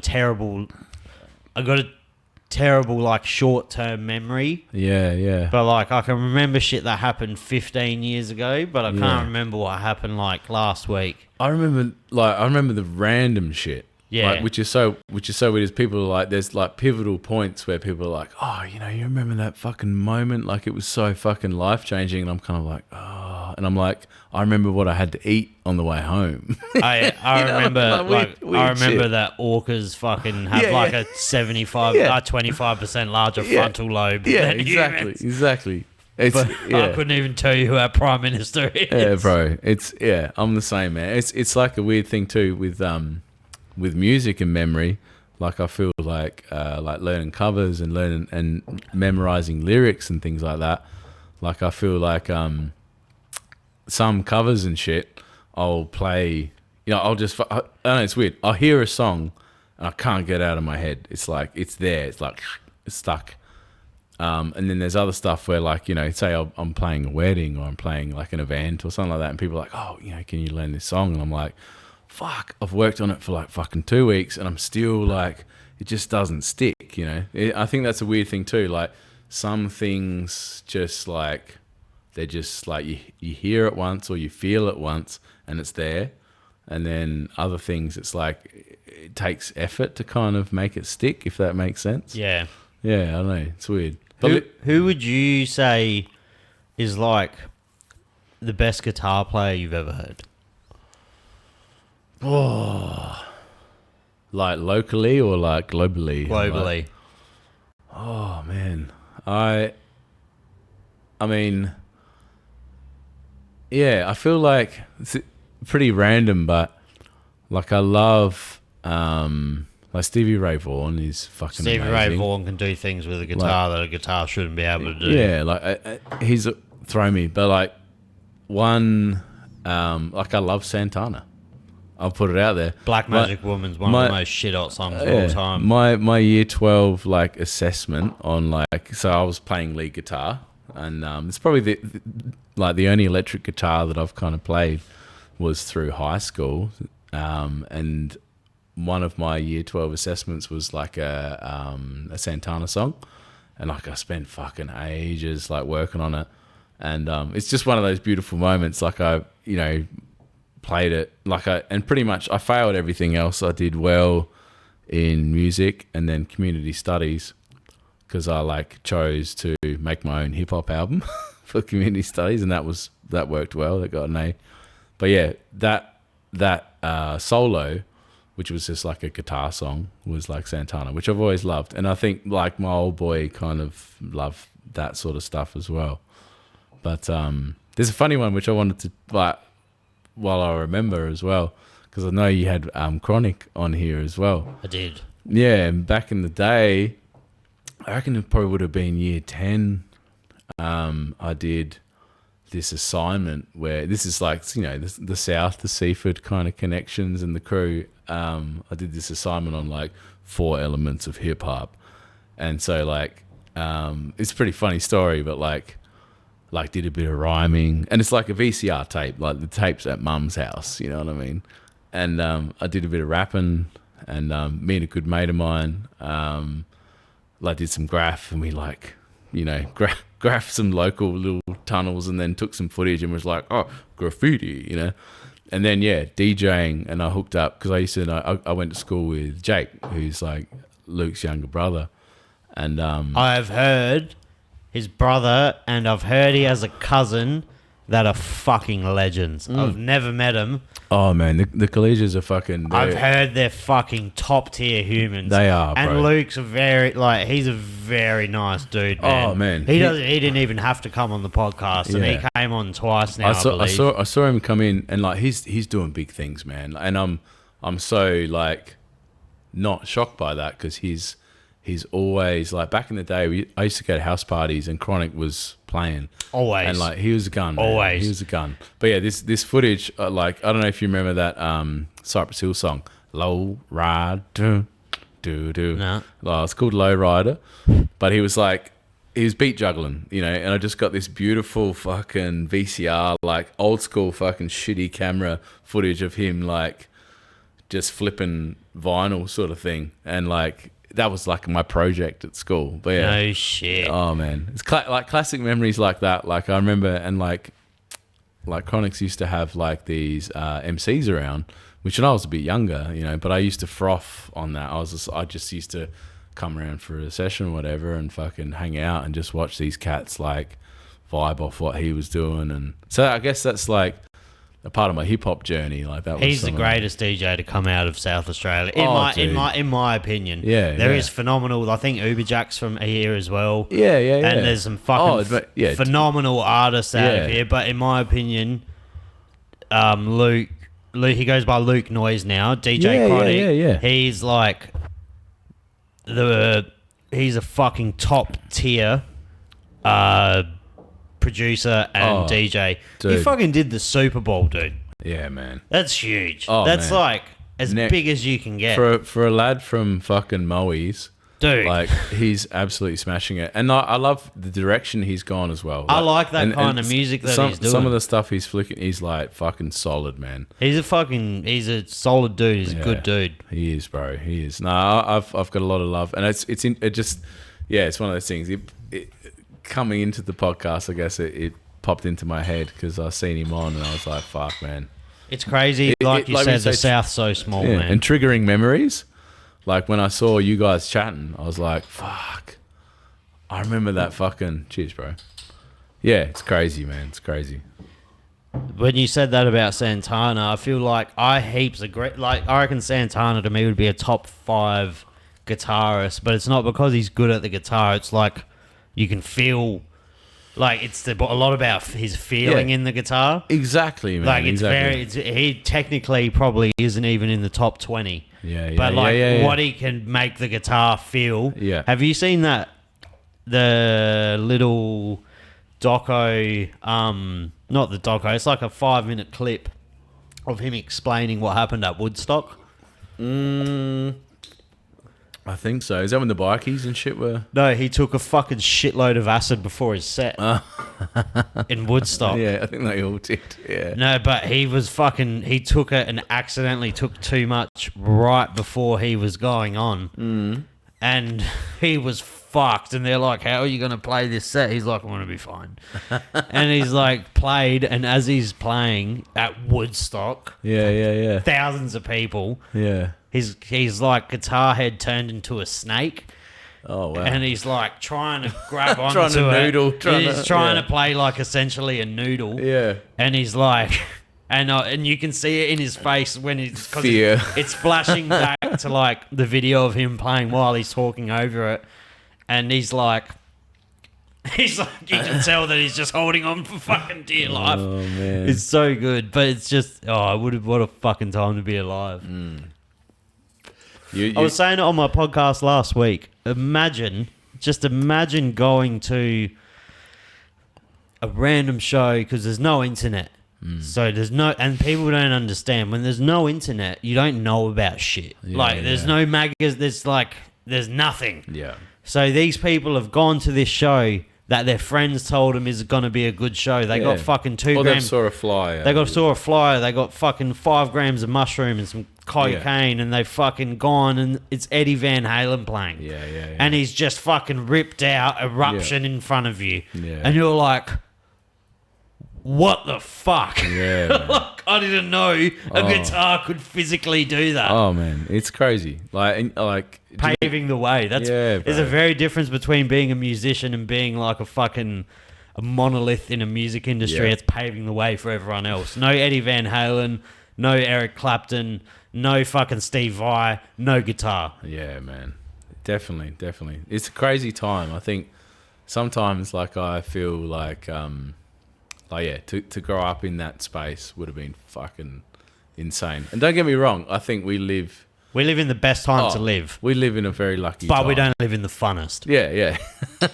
terrible like short-term memory. Yeah. But like I can remember shit that happened 15 years ago, but I can't remember what happened like last week. I remember the random shit. Yeah. Like, which is so weird is people are like, there's like pivotal points where people are like, oh, you remember that fucking moment? Like, it was so fucking life-changing. And I'm kind of like, oh. And I'm like, I remember what I had to eat on the way home. I remember weird I remember shit. that orcas fucking have a 25% larger frontal lobe than humans. Exactly. But I couldn't even tell you who our Prime Minister is. Yeah, bro. I'm the same, man. It's like a weird thing too with music and memory. Like, I feel like learning covers and learning and memorizing lyrics and things like that. Like, I feel like some covers and shit I'll play, I'll just, I don't know, it's weird. I'll hear a song and I can't get it out of my head. It's like, it's there. It's like, stuck. And then there's other stuff where, like, you know, say I'm playing a wedding or I'm playing like an event or something like that, and people are like, oh, you know, can you learn this song? And I'm like, fuck, I've worked on it for like fucking 2 weeks and I'm still like, it just doesn't stick, you know? I think that's a weird thing too. Like, some things just like, they're just like, you hear it once or you feel it once and it's there. And then other things, it's like, it takes effort to kind of make it stick, if that makes sense. Yeah. Yeah, I don't know. It's weird. Who would you say is like the best guitar player you've ever heard? Oh, like locally or like globally? Globally. Like, oh man, I mean, yeah, I feel like it's pretty random, but like I love like Stevie Ray Vaughan is fucking Stevie amazing. Ray Vaughan can do things with a guitar that a guitar shouldn't be able to do. Yeah, like he's throw me, but like one, like I love Santana. I'll put it out there. Black Magic Woman's one of the most shit hot songs of all time. My year 12 like assessment on like, so I was playing lead guitar, and it's probably the only electric guitar that I've kind of played was through high school, and one of my year 12 assessments was like a Santana song, and like I spent fucking ages like working on it, and it's just one of those beautiful moments. Like I, you know, played it like and pretty much I failed everything else. I did well in music and then community studies because I like chose to make my own hip hop album for community studies, and that worked well. That got an A. But yeah, that solo, which was just like a guitar song, was like Santana, which I've always loved. And I think like my old boy kind of loved that sort of stuff as well. But there's a funny one which I wanted to, like, while I remember as well, because I know you had Chronic on here as well. I did. Yeah, and back in the day, I reckon it probably would have been year 10. I did this assignment where this is like, you know, the South, the Seaford kind of connections and the crew. I did this assignment on like 4 elements of hip hop, and so like it's a pretty funny story, but like did a bit of rhyming, and it's like a VCR tape, like the tapes at mum's house, you know what I mean? And I did a bit of rapping, and me and a good mate of mine like did some graph, and we like, you know, graphed some local little tunnels, and then took some footage and was like, oh, graffiti, you know. And then yeah, DJing, and I hooked up because I used to know, I went to school with Jake, who's like Luke's younger brother, and I've heard his brother, and I've heard he has a cousin that are fucking legends. I've never met them. Oh man, the collegians are fucking. I've heard they're fucking top tier humans. They are, and bro. Luke's he's a very nice dude, man. Oh man, he didn't even have to come on the podcast, and he came on twice now. I saw him come in, and like he's doing big things, man. And I'm so like not shocked by that, because he's always like, back in the day, I used to go to house parties and Chronic was playing. Always. And like he was a gun, man. Always. He was a gun. But yeah, this footage, like, I don't know if you remember that Cypress Hill song, Low Ride, do. No. It's called Low Rider. But he was beat juggling, you know, and I just got this beautiful fucking VCR, like old school fucking shitty camera footage of him like just flipping vinyl sort of thing. And like, that was like my project at school. But yeah. No shit. Oh man, it's like classic memories like that. Like I remember, and like Chronics used to have like these MCs around, which when I was a bit younger, you know, but I used to froth on that. I just used to come around for a session or whatever and fucking hang out and just watch these cats like vibe off what he was doing. And so I guess that's like a part of my hip hop journey. Like that. He's the greatest DJ to come out of South Australia, in my opinion. Yeah, there is phenomenal. I think Uberjack's from here as well. Yeah. And there's some fucking phenomenal artists out of here. But in my opinion, Luke, he goes by Luke Noise now. DJ Chronic. Yeah. He's like he's a fucking top tier producer and DJ. Dude. You fucking did the Super Bowl, dude. Yeah, man. That's huge. Oh, That's man. like as big as you can get. For a lad from fucking Moe's, Dude. Like, he's absolutely smashing it. And I love the direction he's gone as well. I like that kind of music that he's doing. Some of the stuff he's flicking, he's like fucking solid, man. He's a solid dude. He's a good dude. He is, bro. He is. No, I've got a lot of love. And it's one of those things. Coming into the podcast, I guess it popped into my head because I seen him on and I was like, fuck, man. It's crazy. Like you said, the South's so small, man. And triggering memories. Like, when I saw you guys chatting, I was like, fuck. I remember that fucking... Cheers, bro. Yeah, it's crazy, man. It's crazy. When you said that about Santana, I feel like I reckon Santana to me would be a top 5 guitarist, but it's not because he's good at the guitar. It's like you can feel... Like, it's a lot about his feeling in the guitar. Exactly, man. Like, he technically probably isn't even in the top 20. But what he can make the guitar feel. Yeah. Have you seen that? The little doco, not the doco, it's like a 5-minute clip of him explaining what happened at Woodstock. I think so. Is that when the bikies and shit were... No, he took a fucking shitload of acid before his set in Woodstock. Yeah, I think they all did. Yeah. No, but he took it and accidentally took too much right before he was going on. And he was fucked. And they're like, how are you going to play this set? He's like, I'm going to be fine. And he's like, played. And as he's playing at Woodstock, thousands of people. Yeah. He's like guitar head turned into a snake. Oh, wow. And he's like trying to grab onto trying to it. Noodle. He's trying to play like essentially a noodle. Yeah. And he's like, and you can see it in his face when he's... Fear. It's flashing back to like the video of him playing while he's talking over it. And he's like, you can tell that he's just holding on for fucking dear life. Oh, man. It's so good. But it's just, what a fucking time to be alive. I was saying it on my podcast last week. Imagine going to a random show because there's no internet. So and people don't understand when there's no internet, you don't know about shit. There's no magazines, there's nothing. Yeah. So these people have gone to this show that their friends told them is going to be a good show. They got fucking 2 grams. They saw a flyer. Saw a flyer. They got fucking 5 grams of mushroom and some cocaine, and they've fucking gone, and it's Eddie Van Halen playing. Yeah. And he's just fucking ripped out Eruption in front of you. Yeah. And you're like, what the fuck? Yeah. Like, I didn't know a guitar could physically do that. Oh, man. It's crazy. Paving the way. There's a very difference between being a musician and being like a monolith in a music industry. Yeah. It's paving the way for everyone else. No Eddie Van Halen, no Eric Clapton, no fucking Steve Vai, no guitar. Yeah, man. Definitely. It's a crazy time. I think sometimes I feel like to grow up in that space would have been fucking insane. And don't get me wrong, I think we live in the best time to live. We live in a very lucky But time. we don't live in the funnest. Yeah.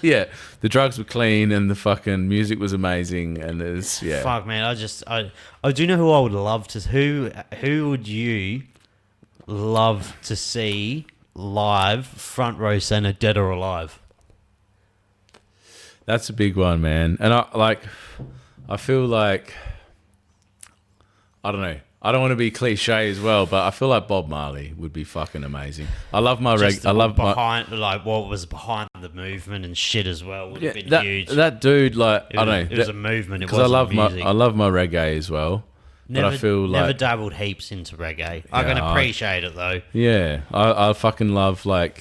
Yeah. The drugs were clean and the fucking music was amazing and it's Fuck, man, I do know who I would love to... Who would you love to see live, front row center, dead or alive? That's a big one, man. And I feel like... I don't know. I don't want to be cliche as well, but I feel like Bob Marley would be fucking amazing. I love my what was behind the movement and shit as well would have been huge. That dude, I don't know. It was a movement. It wasn't music. I love my reggae as well. But I feel never dabbled heaps into reggae. I can appreciate it though. Yeah, I fucking love I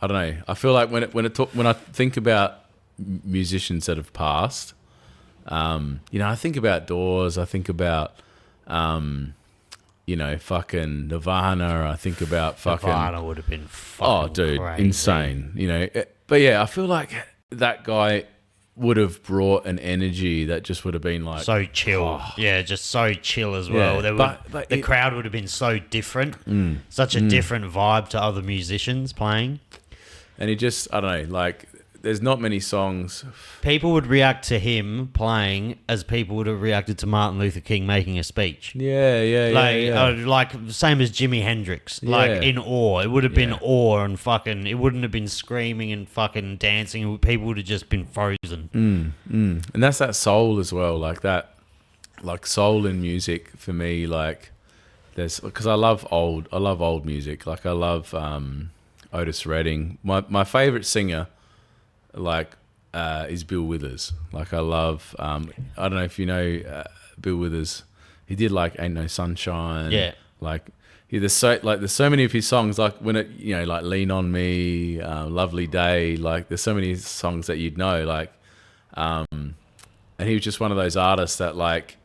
don't know. I feel like when I think about musicians that have passed, I think about Doors. I think about fucking Nirvana. I think about fucking... Nirvana would have been fucking crazy. Insane. But yeah, I feel like that guy would have brought an energy that just would have been like... So chill. Yeah, just so chill as well. Yeah, the crowd would have been so different. Such a different vibe to other musicians playing. And he just, I don't know, there's not many songs. People would react to him playing as people would have reacted to Martin Luther King making a speech. Like same as Jimi Hendrix, like in awe. It would have been awe and fucking. It wouldn't have been screaming and fucking dancing. People would have just been frozen. And that's that soul as well, like that, like soul in music for me. Like there's because I love old music. Like I love Otis Redding. My favorite singer, like, is Bill Withers. Like I love. I don't know if you know Bill Withers. He did like "Ain't No Sunshine." Yeah. Like there's so many of his songs. Like when it like "Lean on Me," "Lovely Day." Like there's so many songs that you'd know. Like, and he was just one of those artists that like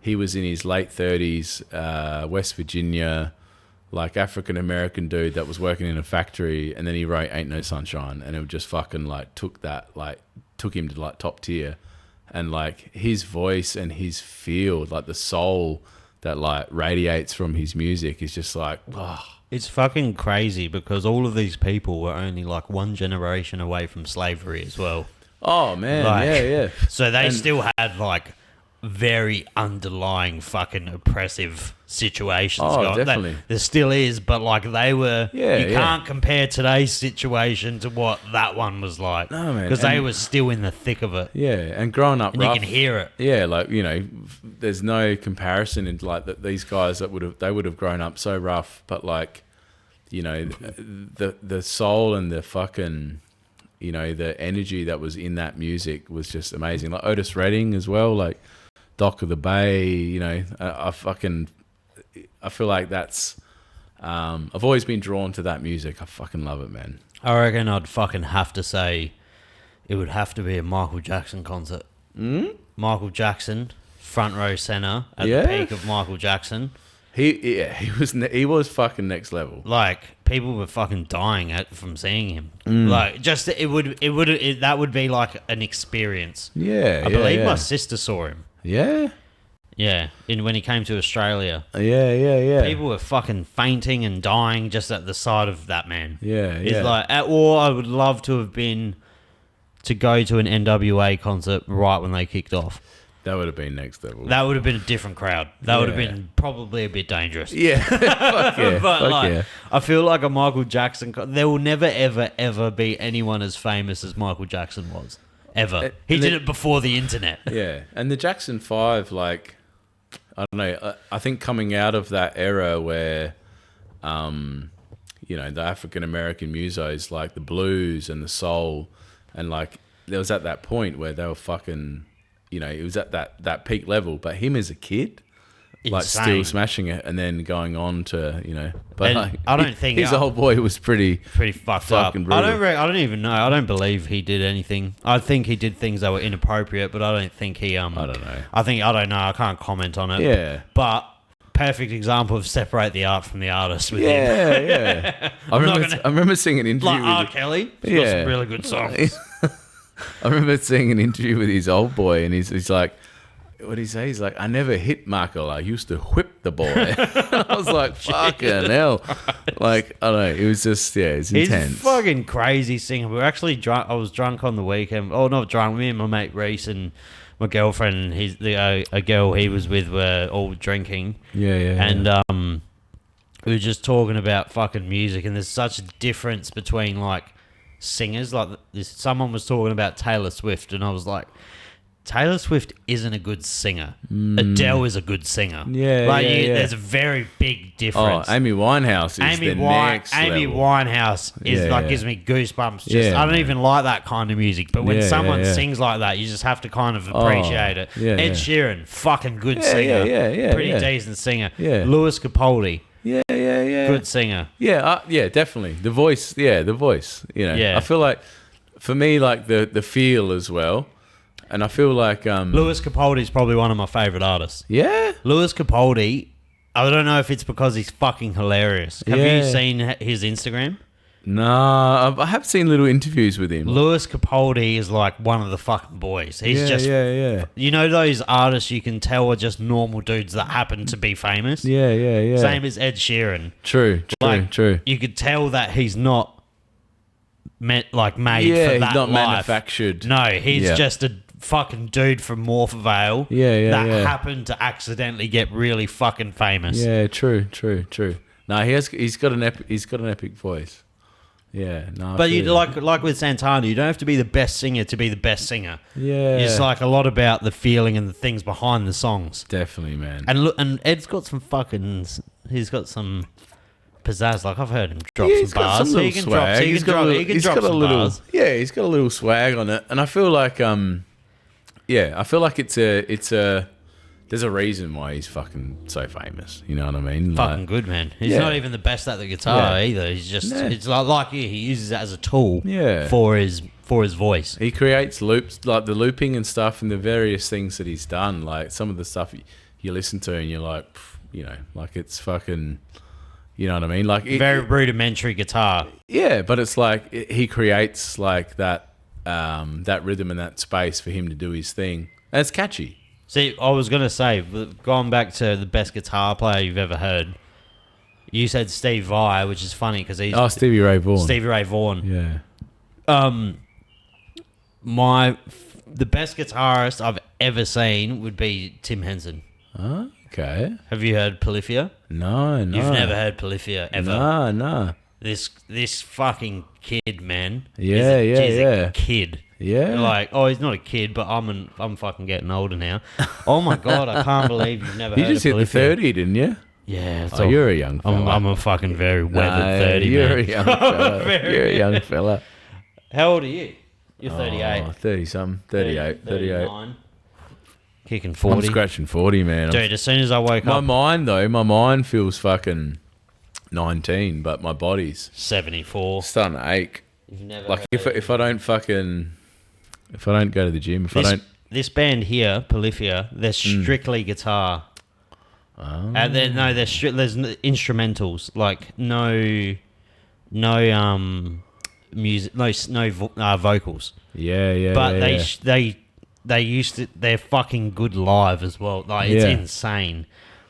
he was in his late 30s, West Virginia. Like African American dude that was working in a factory, and then he wrote "Ain't No Sunshine," and it just fucking like took him to like top tier, and like his voice and his feel, like the soul that like radiates from his music is just like, oh. It's fucking crazy because all of these people were only like one generation away from slavery as well. Oh man, like, yeah. So they still had like very underlying fucking oppressive situations. Definitely. There still is, but like they were. You can't compare today's situation to what that one was like. No, man, because they were still in the thick of it. Yeah, and growing up, and rough, you can hear it. Yeah, like there's no comparison in like these guys that would have grown up so rough, but like the soul and the fucking the energy that was in that music was just amazing. Like Otis Redding as well, like Dock of the Bay, I feel like that's I've always been drawn to that music. I fucking love it, man. I reckon I'd fucking have to say it would have to be a Michael Jackson concert. Michael Jackson, front row center at the peak of Michael Jackson. He was fucking next level. Like people were fucking dying from seeing him. Like just that would be like an experience. Yeah, I believe my sister saw him. Yeah. Yeah, when he came to Australia. Yeah. People were fucking fainting and dying just at the sight of that man. Yeah. It's like, or I would love to have been to go to an NWA concert right when they kicked off. That would have been next level. That would have been a different crowd. That would have been probably a bit dangerous. Yeah, fuck yeah. But I feel like a Michael Jackson. There will never, ever, ever be anyone as famous as Michael Jackson was. Ever. He did it before the internet. Yeah, and the Jackson 5, like, I don't know. I think coming out of that era where, the African American musos, like the blues and the soul, and like there was at that point where they were fucking. It was at that peak level, but him as a kid, like still smashing it, and then going on to, but like, I don't think his old boy was pretty fucked up. Brutal. I don't even know. I don't believe he did anything. I think he did things that were inappropriate, but I don't think he. I don't know. I don't know. I can't comment on it. Yeah, but perfect example of separate the art from the artist with him. Yeah. I remember seeing an interview like with R. Kelly. He's got some really good songs. I remember seeing an interview with his old boy, and he's like, what did he say? He's like, I never hit Marco. I used to whip the boy. I was like, fucking hell. Like, I don't know. It was just, it's intense. He's fucking crazy singer. We were actually drunk. I was drunk on the weekend. Oh, not drunk. Me and my mate Reese and my girlfriend and a girl he was with were all drinking. And we were just talking about fucking music, and there's such a difference between like singers. Like someone was talking about Taylor Swift, and I was like, Taylor Swift isn't a good singer. Adele is a good singer. There's a very big difference. Oh, Amy Winehouse is next level. Amy Winehouse is gives me goosebumps. I don't even like that kind of music, but when someone sings like that, you just have to kind of appreciate it. Ed Sheeran, fucking good singer. Pretty decent singer. Lewis Capaldi. Good singer. Definitely. The voice. I feel like, for me, like the feel as well. And I feel like... Lewis Capaldi is probably one of my favourite artists. Yeah? Lewis Capaldi, I don't know if it's because he's fucking hilarious. Have you seen his Instagram? No, I have seen little interviews with him. Lewis Capaldi is like one of the fucking boys. He's just... You know those artists you can tell are just normal dudes that happen to be famous? Yeah. Same as Ed Sheeran. True. You could tell that he's not made for that he's not life. manufactured. No, he's just a fucking dude from Morphevale that happened to accidentally get really fucking famous. Yeah, true. No, he's got an epic voice. Yeah, no. But you like with Santana, you don't have to be the best singer to be the best singer. Yeah, it's like a lot about the feeling and the things behind the songs. Definitely, man. And look, and Ed's got some he's got some pizzazz. Like I've heard him drop some bars. He can drop some bars. Yeah, he's got a little swag on it, and I feel like it's a. There's a reason why he's fucking so famous. You know what I mean? Fucking good, man. He's not even the best at the guitar either. He's just it's like he uses it as a tool for his voice. He creates loops, like the looping and stuff, and the various things that he's done. Like some of the stuff you listen to and you're like, like it's fucking. You know what I mean? Like very rudimentary guitar. Yeah, but it's like he creates like that rhythm and that space for him to do his thing, and it's catchy. See, I was going to say, going back to the best guitar player you've ever heard, you said Steve Vai, which is funny because he's... Oh, Stevie Ray Vaughan. Stevie Ray Vaughan. Yeah. The best guitarist I've ever seen would be Tim Henson. Oh, okay. Have you heard Polyphia? No. You've never heard Polyphia ever? No. This fucking kid, man. Yeah. A kid. Yeah. Like, he's not a kid, but I'm fucking getting older now. Oh my God, I can't believe you've never heard of Polyphia. You just hit the 30, didn't you? Yeah. You're a young fella. I'm a fucking very weathered 30, you're man. A young fella. You're a young fella. How old are you? You're 38. 30-something. 38. 39. Kicking 40. I'm scratching 40, man. Dude, as soon as I woke up... My mind feels fucking 19, but my body's... 74. Starting to ache. You've never like, if I don't go to the gym, This band here, Polyphia, they're strictly guitar. Oh. And there's instrumentals, like no music, no vocals. Yeah. But they're fucking good live as well. Like it's insane.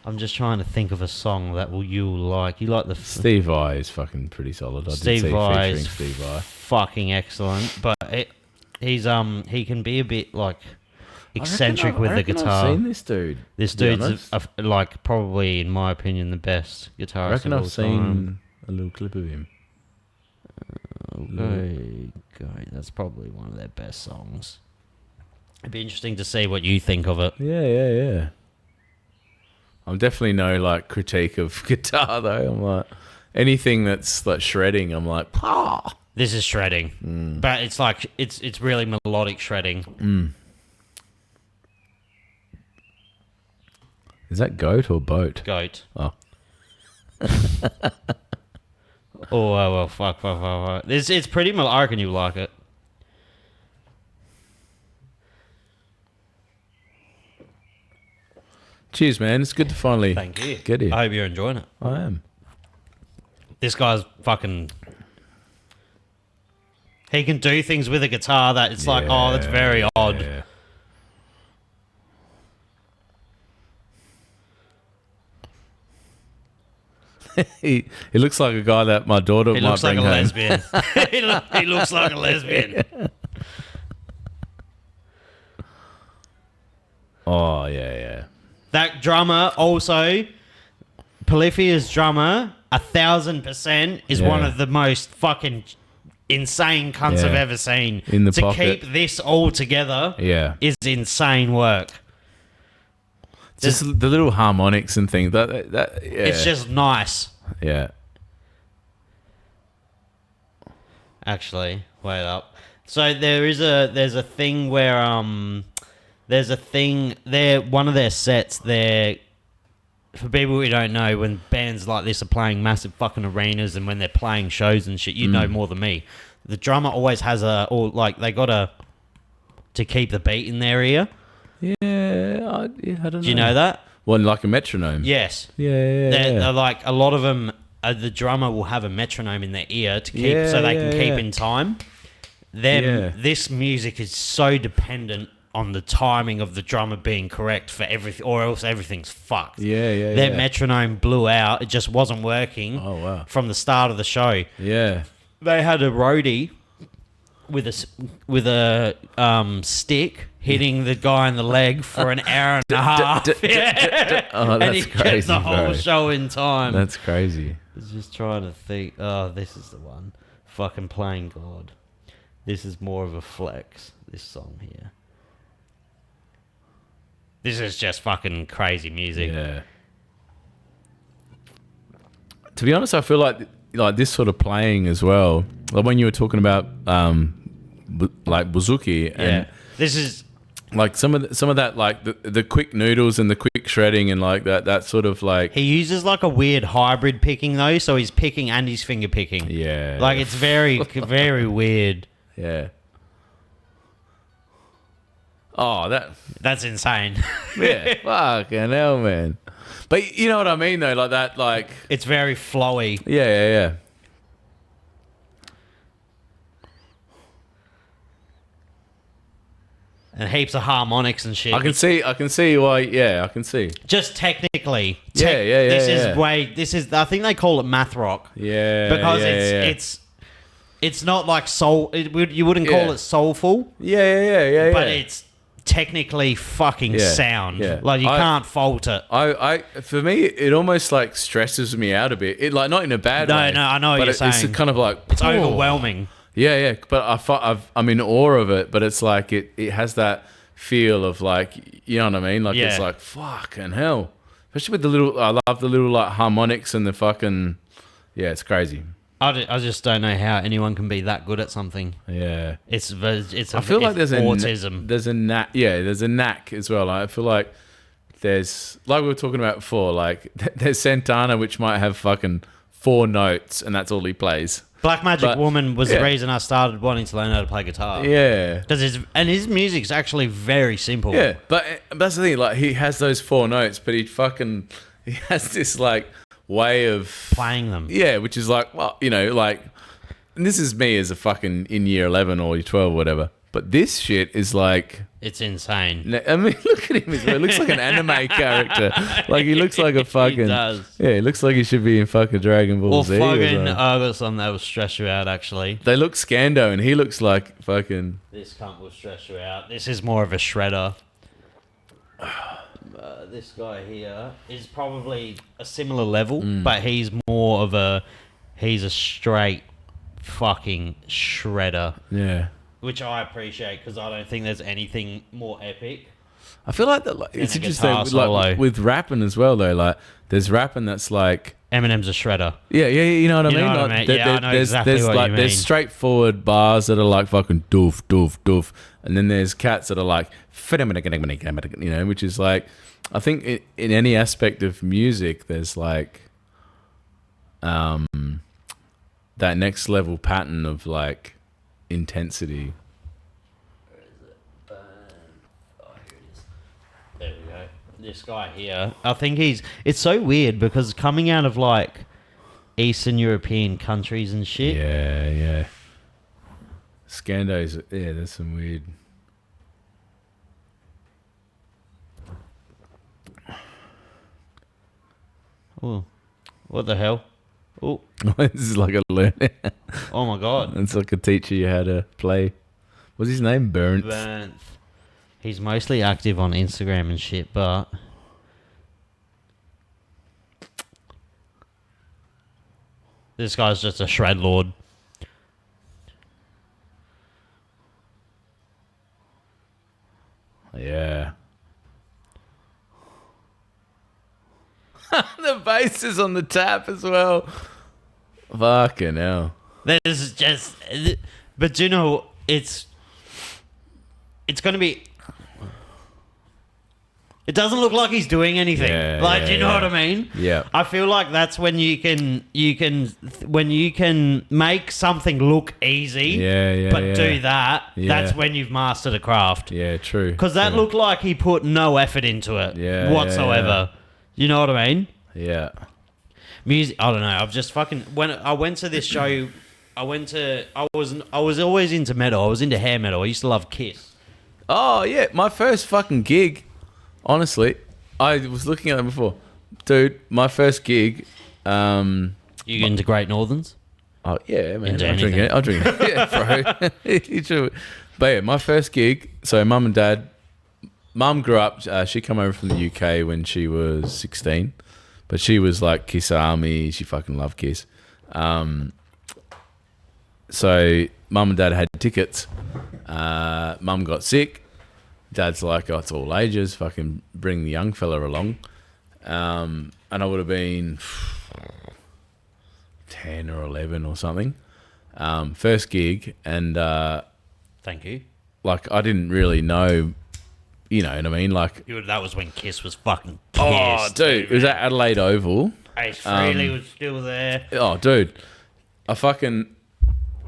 I'm just trying to think of a song that you'll like. You like the Steve Vai is fucking pretty solid. Steve Vai is Steve Vai. Fucking excellent, but he can be a bit like eccentric with the guitar. I've seen this dude. This dude's like probably, in my opinion, the best guitarist. I reckon I've seen a little clip of him. That's probably one of their best songs. It'd be interesting to see what you think of it. Yeah. I'm definitely no like critique of guitar though. I'm like anything that's like shredding. I'm like, pah. This is shredding, but it's like it's really melodic shredding. Is that goat or boat? Goat. Oh. Well, fuck. It's pretty. I reckon you like it. Cheers, man. It's good to finally get here. I hope you're enjoying it. I am. This guy's fucking... He can do things with a guitar that it's like, that's very odd. Yeah. He looks like a guy that my daughter might bring home. Lesbian. He looks like a lesbian. Oh, yeah. That drummer also, Polyphia's drummer, 1,000% is one of the most fucking insane cunts I've ever seen. In the pocket. Keep this all together is insane work. Just the little harmonics and things. It's just nice. Yeah. Actually, wait up. So there's a thing where one of their sets there, for people who don't know, when bands like this are playing massive fucking arenas and when they're playing shows and shit, you know more than me. The drummer always has they gotta to keep the beat in their ear. Yeah, I don't know. Do you know that? Well, like a metronome. Yes. Yeah. They're like a lot of them. The drummer will have a metronome in their ear to keep so they can keep in time. This music is so dependent on the timing of the drummer being correct for everything, or else everything's fucked. Their metronome blew out; it just wasn't working. Oh wow! From the start of the show. Yeah. They had a roadie with a stick hitting the guy in the leg for an hour and a half. Oh, and he that's crazy, gets the whole bro. show in time. That's crazy. I was just trying to think. Oh, this is the one. Fucking Playing God. This is more of a flex, this song here. This is just fucking crazy music. Yeah. To be honest, I feel like this sort of playing as well. Like when you were talking about like Buzuki and This is like some of that, like the quick noodles and the quick shredding and like that sort of like. he uses like a weird hybrid picking though, so he's picking and he's finger picking. Yeah. Like it's very very weird. Yeah. Oh, That's insane. yeah. Fucking hell, man. But you know what I mean though, like that, like. It's very flowy. Yeah. And heaps of harmonics and shit. I can see why. Yeah, I can see. Just technically. Yeah. This is I think they call it math rock. Yeah. Because it's not like soul. You wouldn't call it soulful. Yeah. But it's technically fucking sound. Yeah. Like you can't fault it. I for me, it almost like stresses me out a bit. It like not in a bad way. No, I know what but you're saying. It's kind of like It's overwhelming. Yeah. But I'm in awe of it. But it's like it has that feel of like, you know what I mean? Like it's like fucking hell. Especially with the little. I love the little like harmonics and the fucking. Yeah, it's crazy. I just don't know how anyone can be that good at something. Yeah, I feel like there's autism. There's a knack. Yeah, there's a knack as well. I feel like there's, like we were talking about before, like there's Santana, which might have fucking 4 notes and that's all he plays. Black Magic Woman was the reason I started wanting to learn how to play guitar. Yeah, because his music's actually very simple. Yeah, but that's the thing. Like he has those 4 notes, but he has this like way of playing them. Yeah, which is like, well, you know, like, and this is me as a fucking in year 11 or year 12 or whatever. But this shit is like, it's insane. I mean, look at him. He looks like an anime character. Like he looks like a fucking. He does. Yeah, he looks like he should be in fucking Dragon Ball Z. Fucking, I got something that will stress you out. Actually, they look Scando, and he looks like fucking. This cunt will stress you out. This is more of a shredder. This guy here is probably a similar level, but he's more of a straight fucking shredder. Yeah. Which I appreciate because I don't think there's anything more epic. I feel like that. Like, it's interesting like, with rapping as well, though. Like, there's rapping that's like Eminem's a shredder. Yeah, you know what I mean. Know what I mean? I know exactly what you mean. There's straightforward bars that are like fucking doof, doof, doof, and then there's cats that are like, you know, which is like, I think in any aspect of music, there's like, that next level pattern of like intensity. Where is it? Oh, here it is. There we go. This guy here, I think it's so weird because coming out of like Eastern European countries and shit. Yeah. Scandos, yeah, there's some weird. Oh, what the hell? Oh, this is like a learn. Oh my god! It's like a teacher you how to play. What's his name? Burnt. He's mostly active on Instagram and shit, but this guy's just a shred lord. Yeah. The bass is on the tap as well. Fucking hell. This is just... But you know, it's going to be... It doesn't look like he's doing anything. Do you know what I mean? Yeah. I feel like that's when you can make something look easy. Do that. Yeah. That's when you've mastered a craft. Yeah, true. Because that looked like he put no effort into it whatsoever. You know what I mean? Yeah. Music. I don't know. I've just fucking when I went to this show. I was always into metal. I was into hair metal. I used to love Kiss. Oh yeah, my first fucking gig. Honestly, I was looking at them before, dude. My first gig. You into Great Northerns? Oh yeah, man. Into I'll drink anything. it. I'll drink it. Yeah, bro. You should. But yeah, my first gig. So mum and dad. Mum grew up. She came over from the UK when she was 16, but she was like Kiss Army. She fucking loved Kiss. So mum and dad had tickets. Mum got sick. Dad's like, oh, it's all ages. Fucking bring the young fella along. And I would have been 10 or 11 or something. First gig, and Thank you. like I didn't really know, you know what I mean? Like, That was when Kiss was fucking pissed. oh, dude, it was at Adelaide Oval. Ace Frehley was still there. Oh, dude, I fucking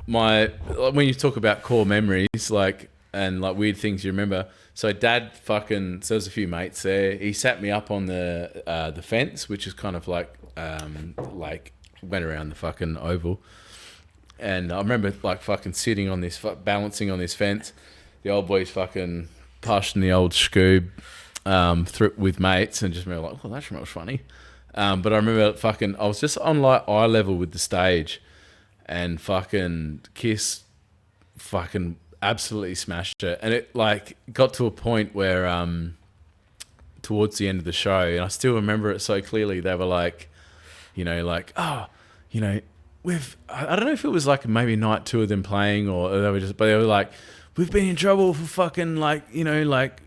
when you talk about core memories, like, and like weird things you remember. So Dad fucking, so there's a few mates there. He sat me up on the fence, which is kind of like went around the fucking oval. And I remember like fucking sitting on this, balancing on this fence. The old boys fucking pushing the old Scoob through with mates, and just remember like, oh, that's real funny. But I remember fucking, I was just on like eye level with the stage, and fucking Kiss fucking absolutely smashed it. And it like got to a point where towards the end of the show, and I still remember it so clearly, they were like, you know, like, oh, you know, I don't know if it was like maybe night two of them playing, or they were just, but they were like, we've been in trouble for fucking like, you know, like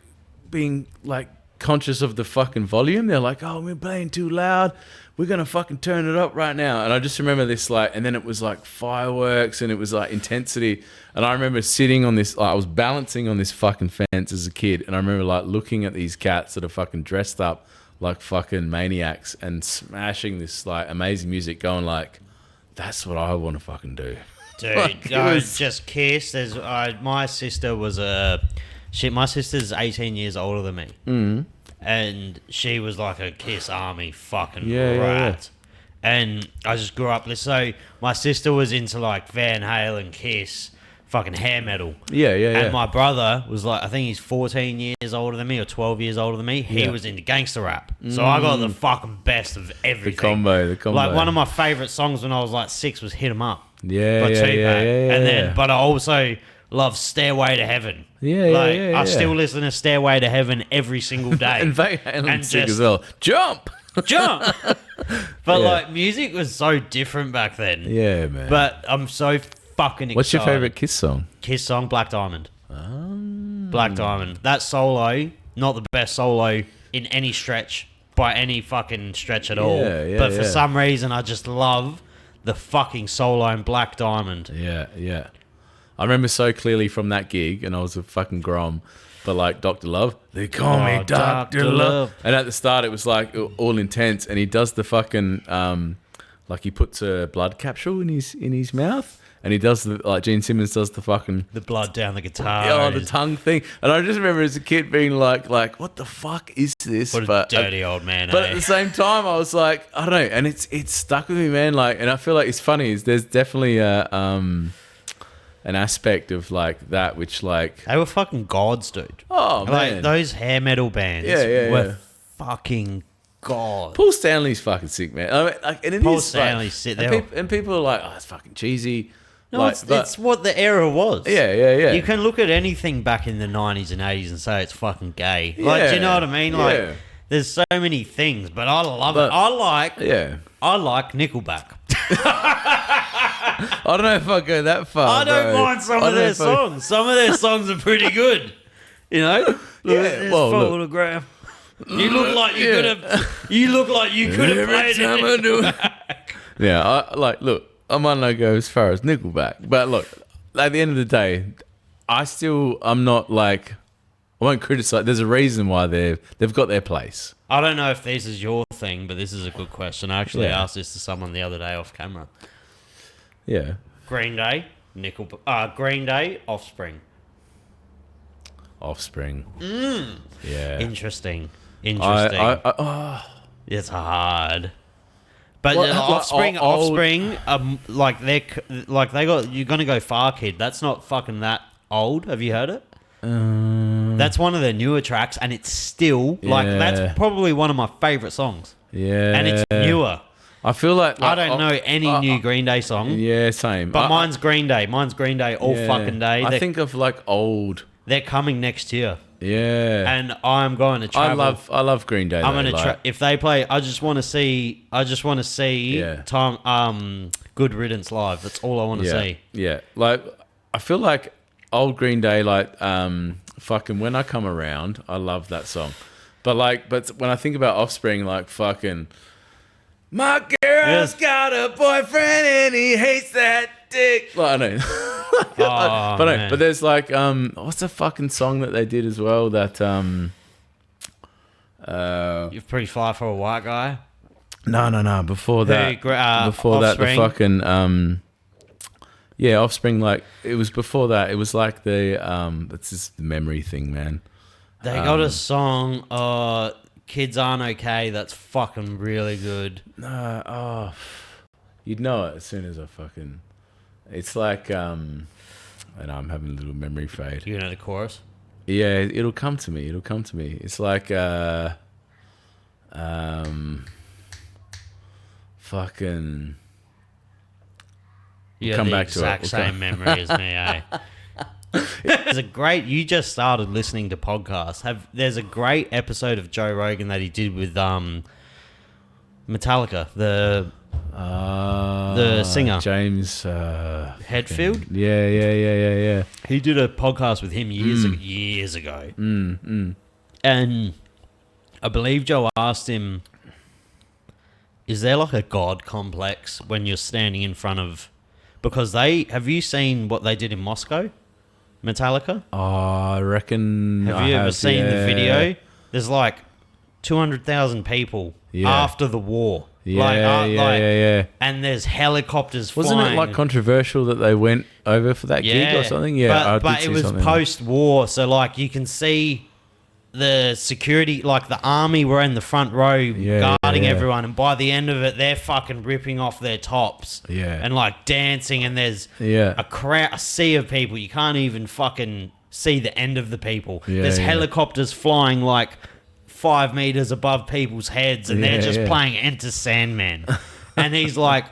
being like conscious of the fucking volume. They're like, oh, we're playing too loud. We're going to fucking turn it up right now. And I just remember this like, and then it was like fireworks and it was like intensity. And I remember sitting on this, like, I was balancing on this fucking fence as a kid. And I remember like looking at these cats that are fucking dressed up like fucking maniacs and smashing this like amazing music, going like, that's what I want to fucking do. Dude, Like, just Kiss. There's my sister was my sister's 18 years older than me. Mm. And she was like a Kiss Army fucking Yeah, rat. And I just grew up. So my sister was into like Van Halen, Kiss, fucking hair metal. Yeah. And my brother was like, I think he's 14 years older than me or 12 years older than me. He was into gangster rap. So I got the fucking best of everything. The combo. Like one of my favourite songs when I was like 6 was Hit 'Em Up. Yeah. And then, but I also love Stairway to Heaven. I still listen to Stairway to Heaven every single day. And Van Halen And sick just- as well. Jump! But like music was so different back then. Yeah, man. But I'm so fucking excited. What's your favourite Kiss song? Kiss song? Black Diamond. Black Diamond. That solo, not the best solo in any stretch, by any fucking stretch at all. But for some reason, I just love the fucking solo in Black Diamond. Yeah. I remember so clearly from that gig, and I was a fucking grom, but like Dr. Love, they call me Dr. Love. And at the start, it was like all intense, and he does the fucking, like he puts a blood capsule in his mouth, and he does like Gene Simmons does the fucking... The blood down the guitar. Oh, the tongue thing. And I just remember as a kid being like, what the fuck is this? What a dirty old man, But at the same time, I was like, I don't know. And it's stuck with me, man. Like, and I feel like it's funny. There's definitely an aspect of like that, which like... They were fucking gods, dude. Oh, man. Like, those hair metal bands were fucking gods. Paul Stanley's fucking sick, man. I mean, like, and it Paul is, Stanley's like, sit there. and people are like, oh, it's fucking cheesy. No, like, it's what the era was. Yeah. You can look at anything back in the 90s and 80s and say it's fucking gay. Like, do you know what I mean? Like, there's so many things, but I love it. I like Nickelback. I don't know if I go that far. I don't mind some of their songs. Some of their songs are pretty good. You know? Yeah, well, photograph. You look like you could have. You look like you could have played it. Yeah, look, I might not go as far as Nickelback, but look, at the end of the day, I'm not like, I won't criticize. There's a reason why they've got their place. I don't know if this is your thing, but this is a good question. I actually asked this to someone the other day off camera. Yeah. Green Day, Green Day, Offspring. Offspring. Yeah. Interesting. It's hard. But What, Offspring, like, old- you're gonna go far, kid. That's not fucking that old. Have you heard it? That's one of their newer tracks, and it's still like that's probably one of my favorite songs. Yeah. And it's newer. I feel like I don't know any new Green Day song. Yeah, same. But mine's Green Day. Mine's Green Day all fucking day. I think of like old. They're coming next year. Yeah. And I'm going to travel. I love Green Day. I'm going to if they play. I just want to see. Good Riddance live. That's all I want to see. Yeah. Like I feel like old Green Day. Like fucking When I Come Around. I love that song. But when I think about Offspring, like fucking. My girl's got a boyfriend and he hates that dick. Well, I know. But there's like, what's the fucking song that they did as well? That You're Pretty Fly for a White Guy. No. Before that, the fucking Offspring. Like it was before that. It was like that's just the memory thing, man. They got a song. Kids Aren't Okay. That's fucking really good. You'd know it as soon as I fucking. It's like and I'm having a little memory fade. You know the chorus? Yeah, it'll come to me. It's like fucking. Yeah, come the back to it. exact same memory as me, eh? There's a great. You just started listening to podcasts. There's a great episode of Joe Rogan that he did with Metallica, the singer James Hetfield. Yeah. He did a podcast with him years ago, and I believe Joe asked him, "Is there like a god complex when you're standing in front of?" Because have you seen what they did in Moscow? Metallica? I reckon. Have you ever seen the video? There's like 200,000 people after the war. Yeah. And there's helicopters Wasn't flying. it like controversial that they went over for that gig or something? Yeah, but it was post-war, so like you can see the security, like the army were in the front row guarding everyone, and by the end of it, they're fucking ripping off their tops and like dancing, and there's a sea of people. You can't even fucking see the end of the people. There's helicopters flying like 5 meters above people's heads, and they're just playing Enter Sandman. And he's like,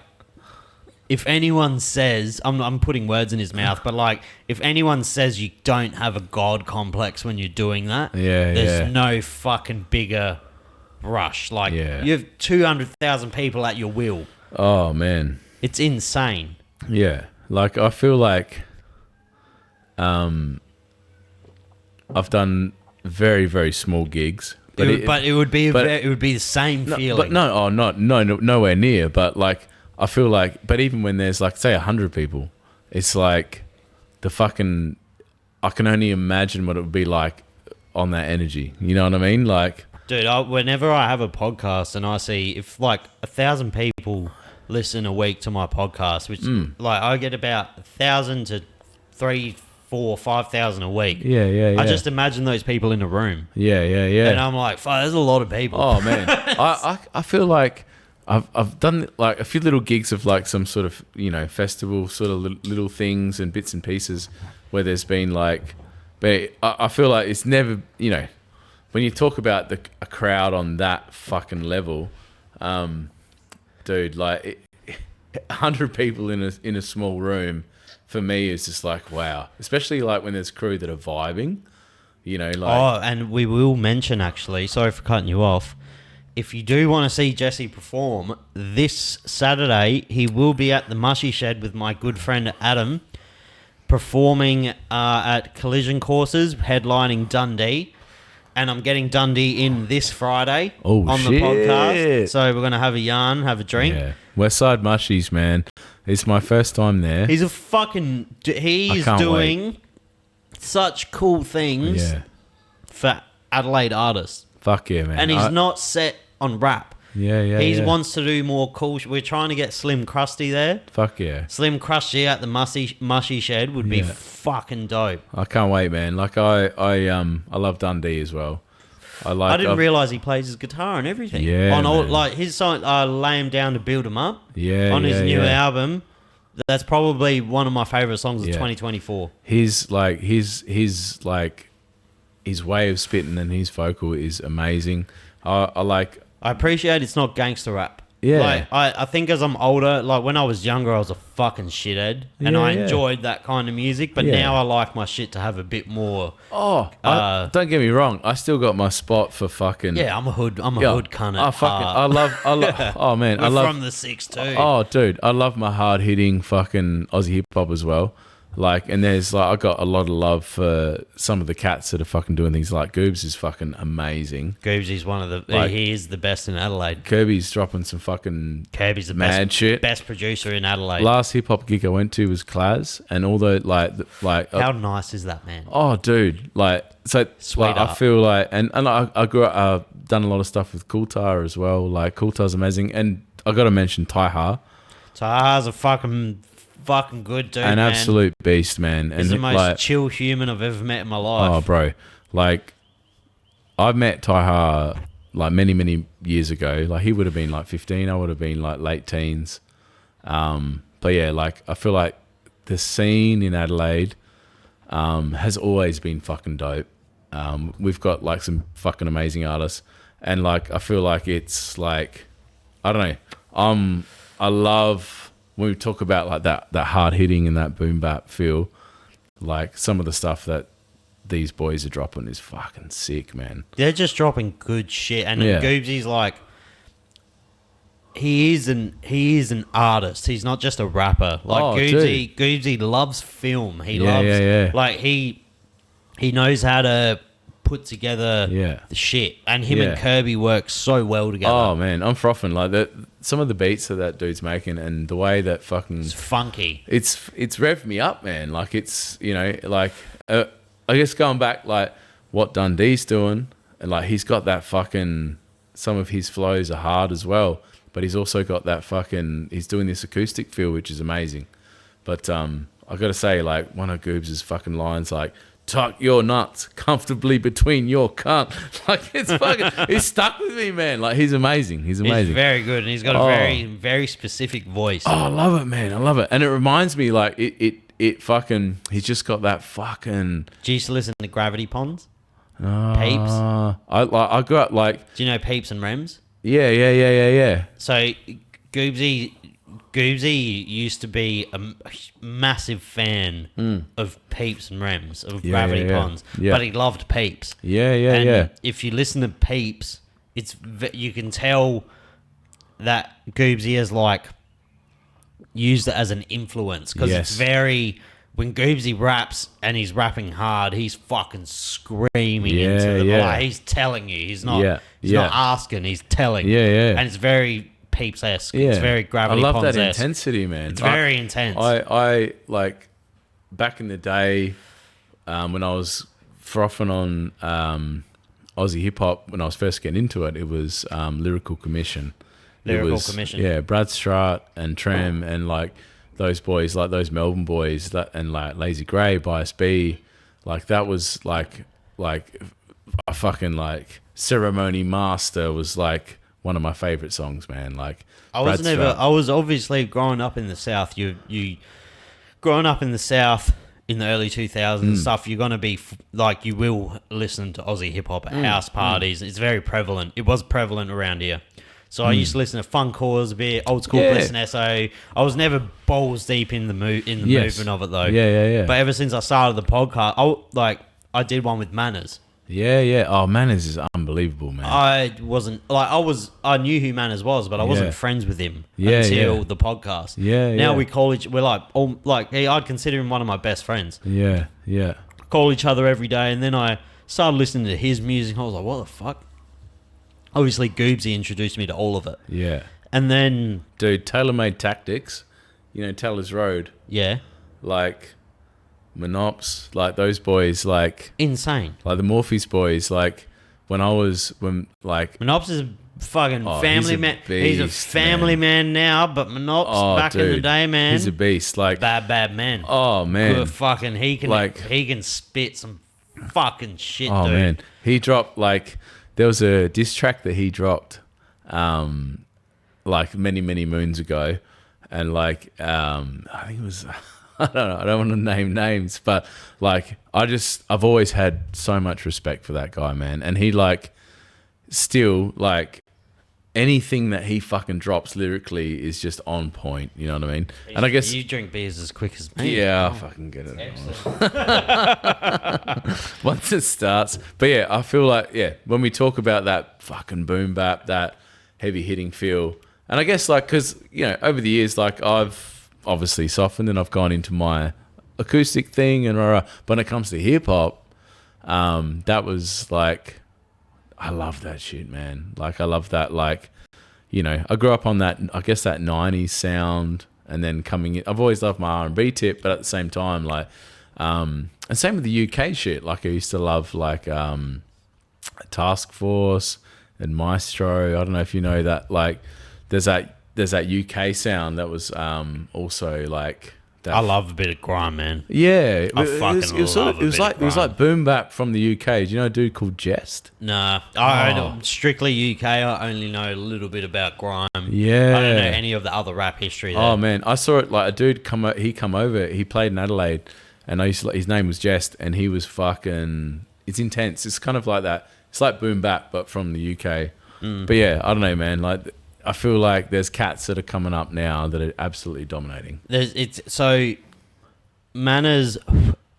if anyone says, I'm putting words in his mouth, but like, if anyone says you don't have a god complex when you're doing that, there's no fucking bigger rush. Like, you have 200,000 people at your will. Oh, man. It's insane. Yeah. Like, I feel like I've done very, very small gigs. But it would be the same feeling. But nowhere near. But like, I feel like, but even when there's like, say 100 people, it's like the fucking, I can only imagine what it would be like on that energy. You know what I mean? Like, dude, whenever I have a podcast and I see if like 1,000 people listen a week to my podcast, which like I get about 1,000 to 3,000, 4,000, 5,000 a week. Yeah. I just imagine those people in a room. Yeah. And I'm like, fuck, there's a lot of people. Oh man, I feel like I've done like a few little gigs of like some sort of, you know, festival sort of little things and bits and pieces where there's been like, but I feel like it's never, you know, when you talk about a crowd on that fucking level, dude, like 100 people in a small room for me is just like, wow. Especially like when there's crew that are vibing, you know, like. Oh, and we will mention actually, sorry for cutting you off. If you do want to see Jesse perform, this Saturday, he will be at the Mushy Shed with my good friend Adam, performing at Collision Courses, headlining Dunn D. And I'm getting Dunn D in this Friday on the podcast. So we're going to have a yarn, have a drink. Yeah. Westside Mushies, man. It's my first time there. He's a fucking... He's doing such cool things for Adelaide artists. Fuck yeah, man. And he's not set on rap. Yeah. He wants to do more cool... We're trying to get Slim Krusty there. Fuck yeah. Slim Krusty at the Mushy Shed would be fucking dope. I can't wait, man. Like, I love Dunn D as well. I didn't realise he plays his guitar and everything. Yeah, on all, man. like his song, Lay Him Down to Build Him Up. Yeah, on his new album. That's probably one of my favourite songs of 2024. His way of spitting and his vocal is amazing. I appreciate it's not gangster rap. Yeah. Like, I think as I'm older, like when I was younger, I was a fucking shithead, and Yeah, I yeah. enjoyed that kind of music. But Yeah. now I like my shit to have a bit more. Don't get me wrong. I still got my spot for fucking. Yeah, I'm a hood cunt. Oh man, I We're love from the 6 too. Oh, dude, I love my hard hitting fucking Aussie hip hop as well. Like, and there's like, I got a lot of love for some of the cats that are fucking doing things like Goobs is fucking amazing. Goobsy's one of the, he is the best in Adelaide. Kirby's dropping some fucking Kirby's the mad shit. Best producer in Adelaide. Last hip hop gig I went to was Claz, and although how nice is that, man? Oh, dude, like so. Sweet like, I feel like, and I grew up. I've done a lot of stuff with Cooltar as well. Like Cooltar's amazing, and I got to mention Taiha. Taiha's a fucking good dude, An absolute beast, man. He's the most chill human I've ever met in my life. Oh, bro, like I've met Taiha like many years ago. Like he would have been like 15. I would have been like late teens. But yeah, like I feel like the scene in Adelaide has always been fucking dope. We've got like some fucking amazing artists, and like I feel like it's like, I don't know. I love when we talk about like that hard hitting and that boom bap feel. Like some of the stuff that these boys are dropping is fucking sick, man. They're just dropping good shit, and Goobsy's like, he is an artist. He's not just a rapper. Like Goobsy loves film. He loves like he knows how to put together the shit, and him and Kirby work so well together. Oh man, I'm frothing. Like that, some of the beats that dude's making, and the way that fucking it's funky. It's revved me up, man. Like it's, you know, like I guess going back like what Dunn D's doing, and like he's got that fucking, some of his flows are hard as well, but he's also got that fucking, he's doing this acoustic feel which is amazing. But I gotta say, like one of Goobs' fucking lines like, tuck your nuts comfortably between your cunt. Like it's fucking, he's stuck with me, man. Like he's amazing. He's amazing. He's very good, and he's got a very specific voice. Oh, I love it, man. I love it. And it reminds me, like it fucking, he's just got that fucking. Do you used to listen to Gravity Ponds? Peeps? I grew up like. Do you know Peeps and Rems? Yeah. So Goobsy used to be a massive fan of Peeps and Rems, of Gravity Ponds, but he loved Peeps. Yeah. If you listen to Peeps, you can tell that Goobsy has like used it as an influence, because it's very, when Goobsy raps and he's rapping hard, he's fucking screaming into the like, he's telling you, he's not asking, he's telling. And it's very Peeps-esque. It's very Gravity Ponds-esque. I love that intensity, man. It's very intense. I like back in the day when I was frothing on Aussie hip hop, when I was first getting into it, it was Lyrical Commission. Commission. Yeah, Brad Stratt and Tram and like those boys, like those Melbourne boys, that and like Lazy Grey, Bias B, like that was like a fucking like Ceremony Master was like one of my favorite songs, man. Like I was obviously growing up in the South. You growing up in the South in the early 2000s and stuff, you're gonna be like, you will listen to Aussie hip hop at house parties. It's very prevalent. It was prevalent around here. So I used to listen to Fun Cause a bit, Old School Bliss and SO. I was never balls deep in the movement of it though. Yeah. But ever since I started the podcast, I did one with Manners. Yeah. Oh, Manners is unbelievable, man. I knew who Manners was, but I wasn't friends with him until the podcast. Now we call we're I'd consider him one of my best friends. Yeah. Call each other every day, and then I started listening to his music. I was like, what the fuck? Obviously, Goobsy introduced me to all of it. Yeah. And then... Dude, Tailor-Made Tactics, you know, Taylor's Road. Yeah. Like, Monops, like those boys, like... Insane. Like the Morpheus boys, like, like... Monops is a fucking family man. Beast, he's a family man now, but Monops back in the day, man... He's a beast, like... Bad man. Oh, man. Good fucking... He can spit some fucking shit, dude. Oh, man. He dropped, like... There was a diss track that he dropped, like many moons ago, and like I think it was, I don't know, I don't want to name names, but like I've always had so much respect for that guy, man, and he like still like anything that he fucking drops lyrically is just on point. You know what I mean? And I guess you drink beers as quick as me. yeah, I fucking get it. Once it starts. But yeah, I feel like, when we talk about that fucking boom bap, that heavy hitting feel, and I guess like, because, over the years, like I've obviously softened and I've gone into my acoustic thing, and but when it comes to hip hop, that was like, I love that shit, man. Like I love that, like, I grew up on that, I guess that 90s sound, and then coming in, I've always loved my R&B tip, but at the same time, like, and same with the UK shit. Like I used to love like Task Force and Maestro. I don't know if you know that. Like, there's that UK sound that was also like. I love a bit of grime, man. Yeah, It was like boom bap from the UK. Do you know a dude called Jest? Nah, I don't, strictly UK. I only know a little bit about grime. Yeah, I don't know any of the other rap history there. Oh man, I saw it, like a dude come over. He played in Adelaide, and I used to, his name was Jest, and he was fucking. It's intense. It's kind of like that. It's like boom bap, but from the UK. But yeah, I don't know, man. Like, I feel like there's cats that are coming up now that are absolutely dominating. Manners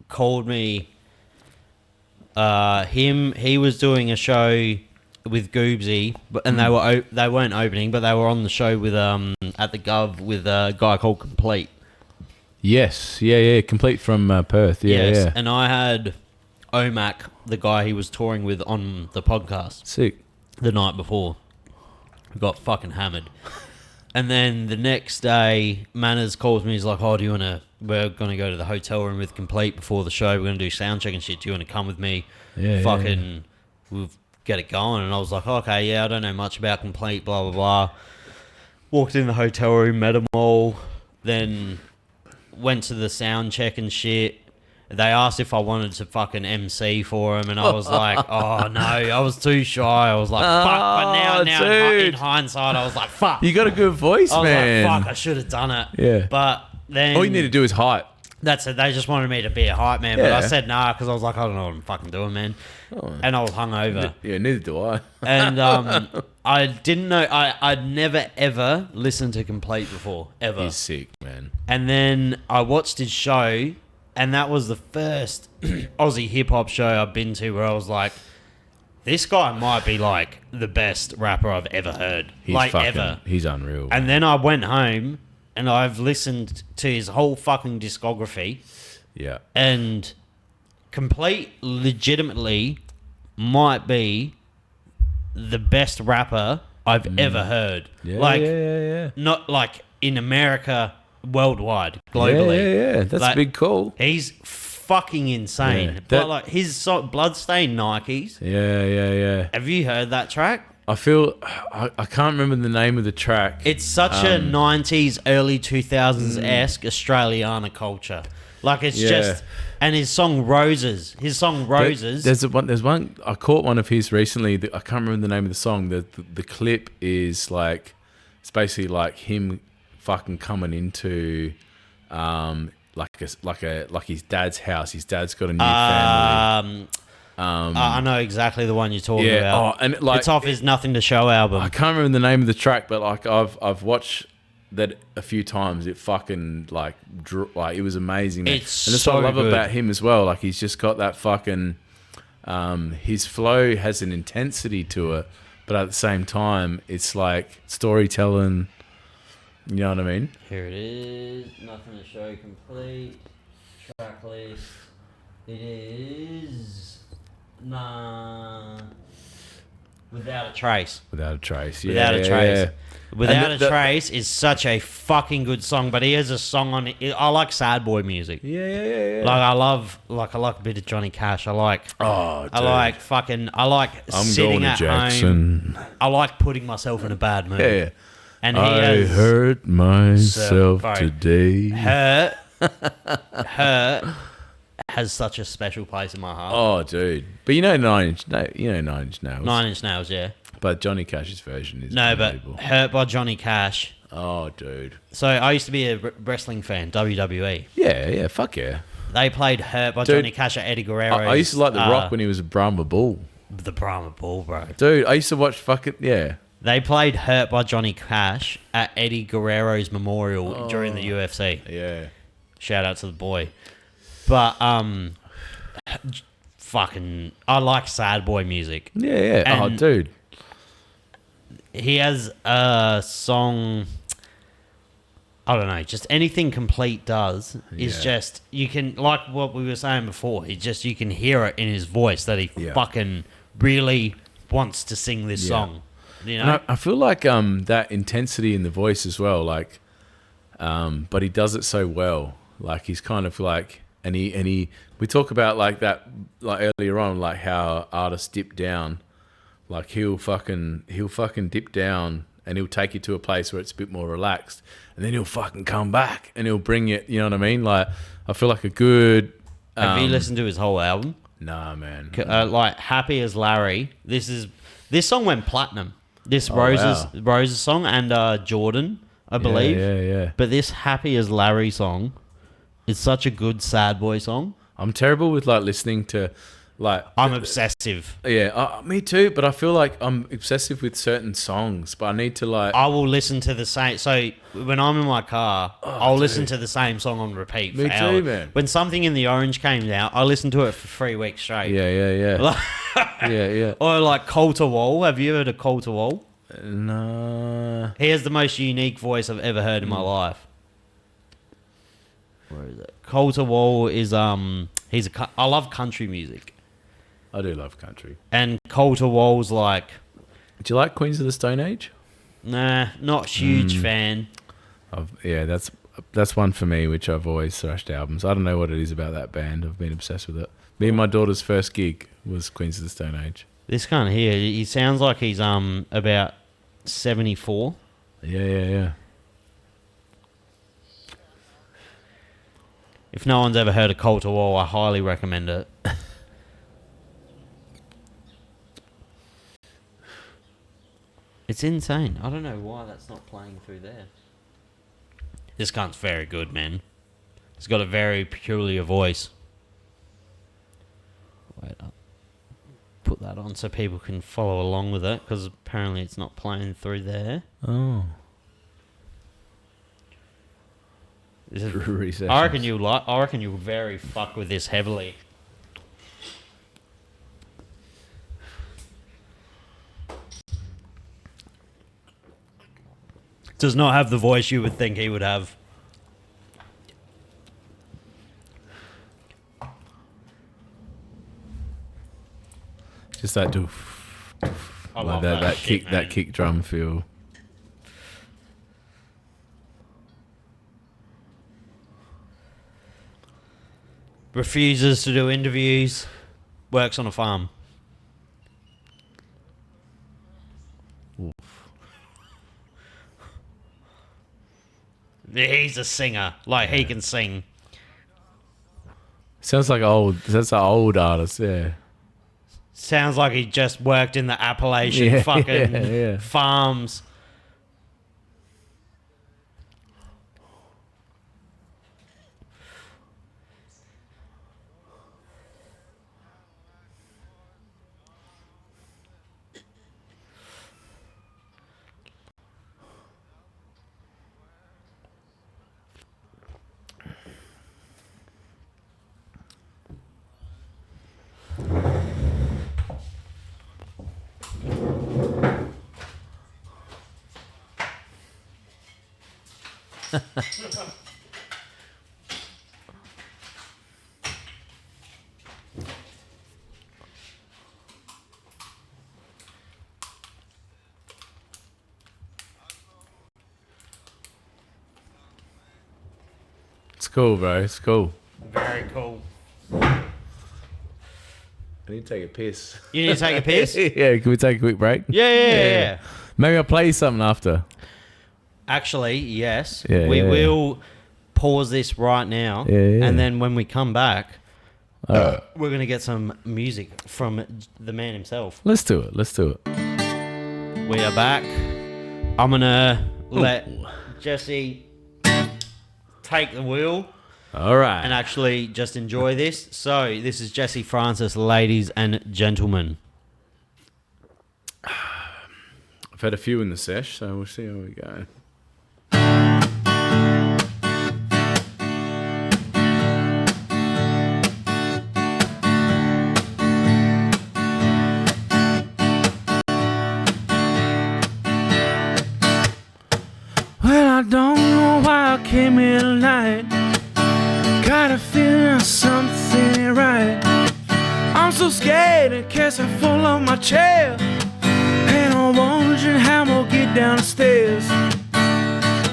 called me. He was doing a show with Goobsy, and they weren't opening, but they were on the show with at the Gov with a guy called Complete. Yes, yeah, Complete from Perth. Yeah. And I had Omac, the guy he was touring with, on the podcast. Sick. The night before. We got fucking hammered. And then the next day, Manners calls me. He's like, we're going to go to the hotel room with Complete before the show. We're going to do sound check and shit. Do you want to come with me? Yeah. We'll get it going. And I was like, okay, I don't know much about Complete, blah, blah, blah. Walked in the hotel room, met them all. Then went to the sound check and shit. They asked if I wanted to fucking MC for them, and I was like, oh, no. I was too shy. I was like, fuck. But now in hindsight, I was like, fuck. You got a good voice, man. I was like, fuck, I should have done it. Yeah. But then... all you need to do is hype. That's it. They just wanted me to be a hype man, but I said nah because I was like, I don't know what I'm fucking doing, man. And I was hungover. Yeah, neither do I. And I didn't know... I'd never, ever listened to Complete before, ever. He's sick, man. And then I watched his show... And that was the first Aussie hip-hop show I've been to where I was like, this guy might be, like, the best rapper I've ever heard. Ever. He's unreal. And then I went home and I've listened to his whole fucking discography. Yeah. And Complete legitimately might be the best rapper I've ever heard. Yeah. Not, like, in America... worldwide, globally. Yeah. That's a big call. He's fucking insane. Yeah. But like his Bloodstained Nikes. Yeah. Have you heard that track? I feel I can't remember the name of the track. It's such a 90s, early 2000s-esque Australiana culture. Like it's just, and his song Roses. There's one. I caught one of his recently. I can't remember the name of the song. The clip is like, it's basically like him fucking coming into like his dad's house. His dad's got a new family. I know exactly the one you're talking about. Oh, and like it's off his Nothing to Show album. I can't remember the name of the track, but like I've watched that a few times. It fucking like it was amazing. Man. It's and that's so what I love good. about him as well. Like he's just got that fucking his flow has an intensity to it, but at the same time, it's like storytelling. You know what I mean? Here it is. Nothing to Show complete. Track list. It is... Without a Trace. Without a Trace. Yeah, Without a Trace. Yeah. Without a Trace is such a fucking good song, but he has a song on it. I like sad boy music. Yeah. Like I like a bit of Johnny Cash. I like I'm sitting going to at Jackson. home. I like putting myself in a bad mood. Yeah. And I hurt myself today. Hurt has such a special place in my heart. Oh, dude. But you know Nine Inch Nails. 9 Inch Nails, yeah. But Johnny Cash's version is No, unbelievable. but Hurt by Johnny Cash. Oh, dude. So I used to be a wrestling fan, WWE. Yeah, fuck yeah. They played Hurt by Johnny Cash at Eddie Guerrero's. I used to like The Rock when he was a Brahma Bull. The Brahma Bull, bro. Dude, I used to watch fucking, yeah. They played "Hurt" by Johnny Cash at Eddie Guerrero's memorial during the UFC. Yeah. Shout out to the boy. But fucking, I like sad boy music. Yeah. Oh, And dude. he has a song. I don't know, just anything Complete does is just, you can, like what we were saying before, you can hear it in his voice that he fucking really wants to sing this song. You know? And I feel like that intensity in the voice as well, like, but he does it so well. Like, he's kind of like, and we talk about like that, like earlier on, like how artists dip down. Like he'll fucking dip down and he'll take you to a place where it's a bit more relaxed, and then he'll fucking come back and he'll bring it. You know what I mean? Like, I feel like a good. Have you listened to his whole album? Nah, man. Like Happy as Larry. This song went platinum. This Rose's song and Jordan, I believe. Yeah. But this Happy as Larry song is such a good sad boy song. I'm terrible with like listening to, like. I'm obsessive. Yeah, me too. But I feel like I'm obsessive with certain songs. But I need to like. I will listen to the same. So when I'm in my car, I'll listen to the same song on repeat. Me for too, hours. man. When Something in the Orange came out, I listened to it for 3 weeks straight. Yeah. Yeah. Or like Coulter Wall. Have you heard of Coulter Wall? No. He has the most unique voice I've ever heard in my life. Where is it? Coulter Wall is I love country music. I do love country. And Coulter Wall's like, Do you like Queens of the Stone Age? nah, not huge fan. That's one for me, which I've always thrashed albums. I don't know what it is about that band. I've been obsessed with it. Me and my daughter's first gig was Queens of the Stone Age. This cunt here, he sounds like he's about 74. Yeah. If no one's ever heard of Coulter Wall, I highly recommend it. It's insane. I don't know why that's not playing through there. This cunt's very good, man. He's got a very peculiar voice. Wait up. Put that on so people can follow along with it, because apparently it's not playing through there. Oh. I reckon you'll very fuck with this heavily. Does not have the voice you would think he would have. Just that I love that shit, kick, man. that kick drum feel. Refuses to do interviews. Works on a farm. Oof. He's a singer. Like, he can sing. Sounds like old. That's an old artist. Yeah. Sounds like he just worked in the Appalachian fucking farms. It's cool, bro. It's cool. Very cool. I need to take a piss. You need to take a piss? Yeah, can we take a quick break? Yeah. Maybe I'll play you something after. Actually, yes. Yeah, we yeah. will pause this right now. Yeah. And then when we come back, we're going to get some music from the man himself. Let's do it. We are back. I'm going to let Jesse take the wheel All right. and actually just enjoy this. So, this is Jesse Francis, ladies and gentlemen. I've had a few in the sesh, so we'll see how we go. Well, I don't know why I came here tonight. Got a feeling something ain't right. I'm so scared in case I fall on my chair, and I'm wondering how I'm gonna get down the stairs.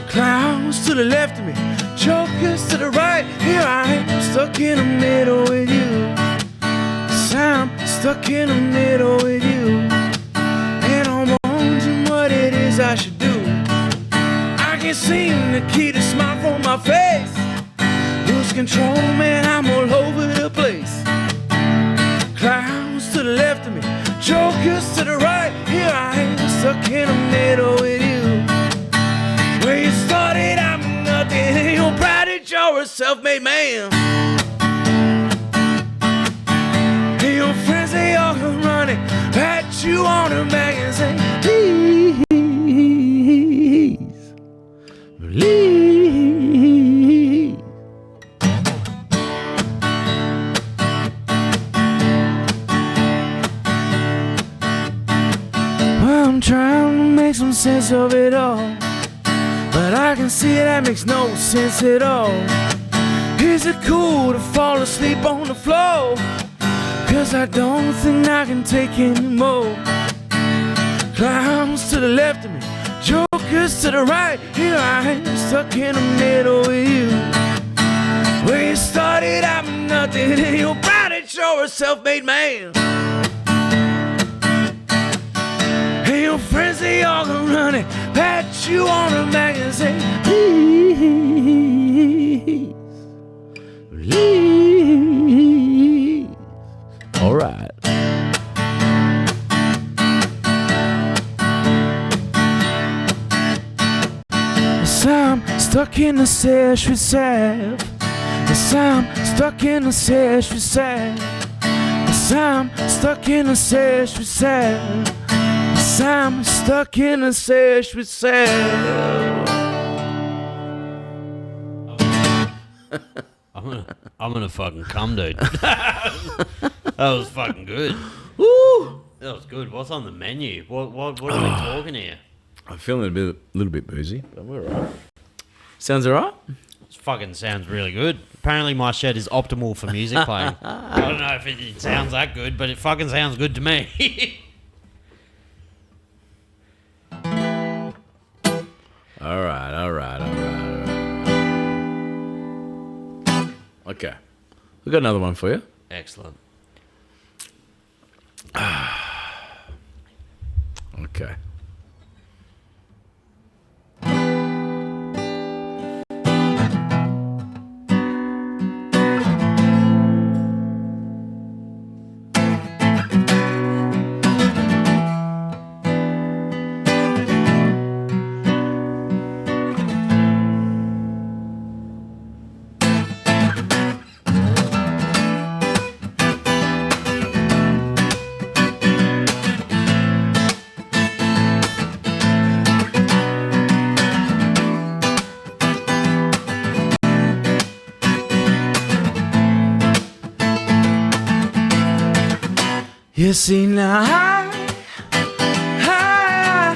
Clowns to the left of me, jokers to the right. Here I am, stuck in the middle with you. I'm stuck in the middle with you, and I'm wondering what it is I should do. I can't seem to keep a smile from my face. Lose control, man, I'm all over the place. Clowns to the left of me, jokers to the right. Here I am, stuck in the middle with you. Where you started, I'm nothing, and you're proud that you're a self-made man. And your friends, they all come running, pat you on the back and say, please, please. Well, I'm trying to make some sense of it all, but I can see that makes no sense at all. Is it cool to fall asleep on the floor? 'Cause I don't think I can take anymore. Clowns to the left of me, jokers to the right. Here I am, stuck in the middle with you. Where you started, I'm nothing, and you're proud that you're a self-made man. And your friends, they all come running, pat you on the back and say, please, please. All right. Yes, I'm stuck in the sesh with Sav. Yes, I'm stuck in the sesh with Sav. Yes, I'm stuck in the sesh with Sav. Yes, I'm stuck in the sesh with Sav. I'm gonna fucking come, dude. That was fucking good. Woo! That was good. What's on the menu? What are we talking here? I'm feeling a little bit boozy, but we're alright. Sounds alright? This fucking sounds really good. Apparently my shed is optimal for music playing. I don't know if it sounds that good, but it fucking sounds good to me. Alright. Okay. We've got another one for you. Excellent. Okay. You see now I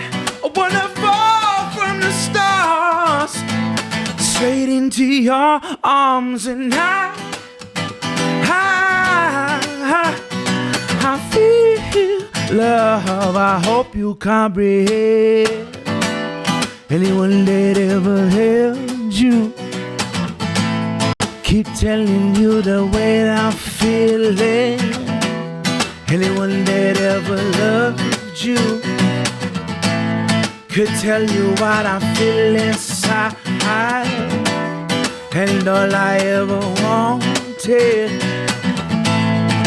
wanna fall from the stars straight into your arms, and I feel love. I hope you comprehend. Anyone that ever held you, keep telling you the way I'm feeling. Anyone that ever loved you could tell you what I feel inside. And all I ever wanted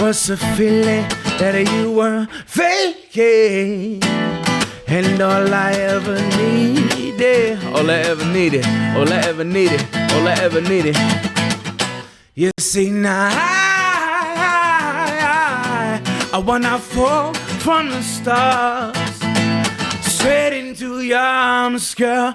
was a feeling that you were faking. And all I ever needed, you see now I wanna fall from the stars straight your arms, girl.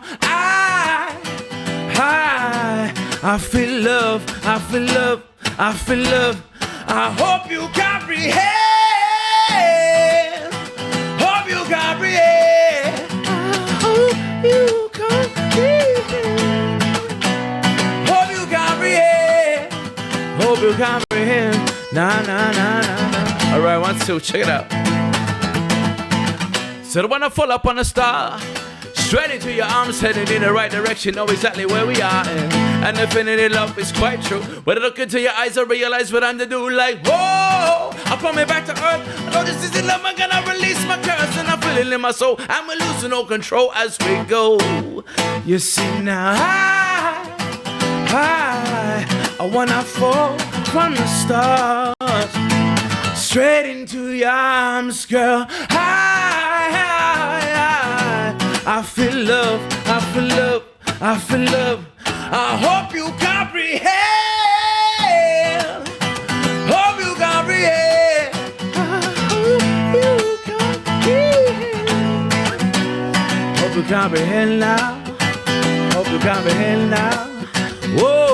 I feel love, I feel love, I feel love. I hope you comprehend. Hope you comprehend. I hope you comprehend. Hope you comprehend. Hope you comprehend. Nah, nah, nah, nah, nah. All right, 1, 2, check it out. So when I fall up on a star, straight into your arms, heading in the right direction, know exactly where we are. And infinity love is quite true. When I look into your eyes, I realize what I'm to do. Like, whoa, I'm coming back to earth. I know this isn't love, I'm gonna release my curse. And I feel it in my soul, I'm losing all control as we go. You see now, I wanna fall from the stars, straight into your arms, girl. I feel love, I feel love, I feel love. I hope you comprehend. Hope you comprehend. I hope you comprehend. Hope you comprehend now. Hope you comprehend now. Whoa.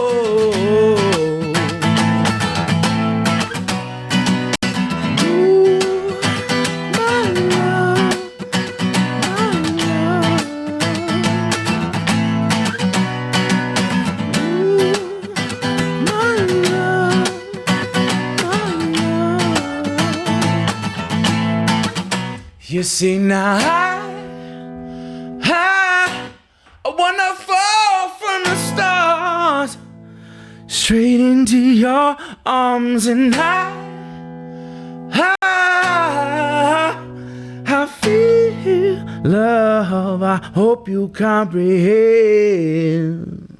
You see now, I wanna fall from the stars, straight into your arms, and I feel love. I hope you comprehend.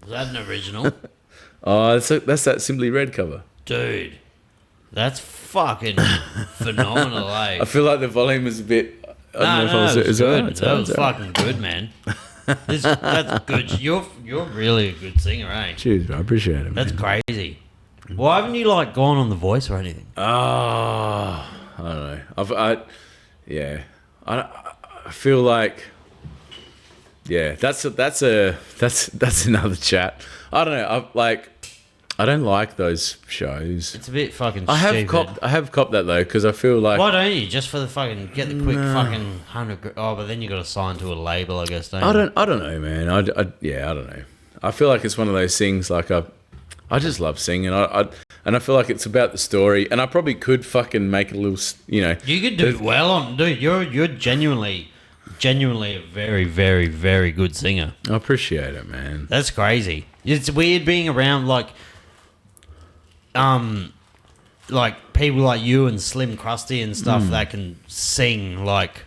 Is that an original? Oh, that's that Simply Red cover. Dude, that's fucking phenomenal, eh? I feel like the volume is a bit. I don't know if I was good. That was fucking good, man. That's good. You're really a good singer, eh? Cheers, bro. I appreciate it. That's crazy. Why haven't you like gone on The Voice or anything? Oh, I don't know. I feel like, yeah, that's another chat. I don't know. I don't like those shows. It's a bit fucking I stupid. have copped that though, because I feel like. Why don't you? Just for the fucking get the quick fucking 100. Oh, but then you got to sign to a label, I guess. Don't you? I don't know, man. I don't know. I feel like it's one of those things. Like I just love singing. And I feel like it's about the story. And I probably could fucking make a little, you know. You could do well on, dude. You're genuinely a very, very, very good singer. I appreciate it, man. That's crazy. It's weird being around like people like you and Slim Krusty and stuff that can sing. Like,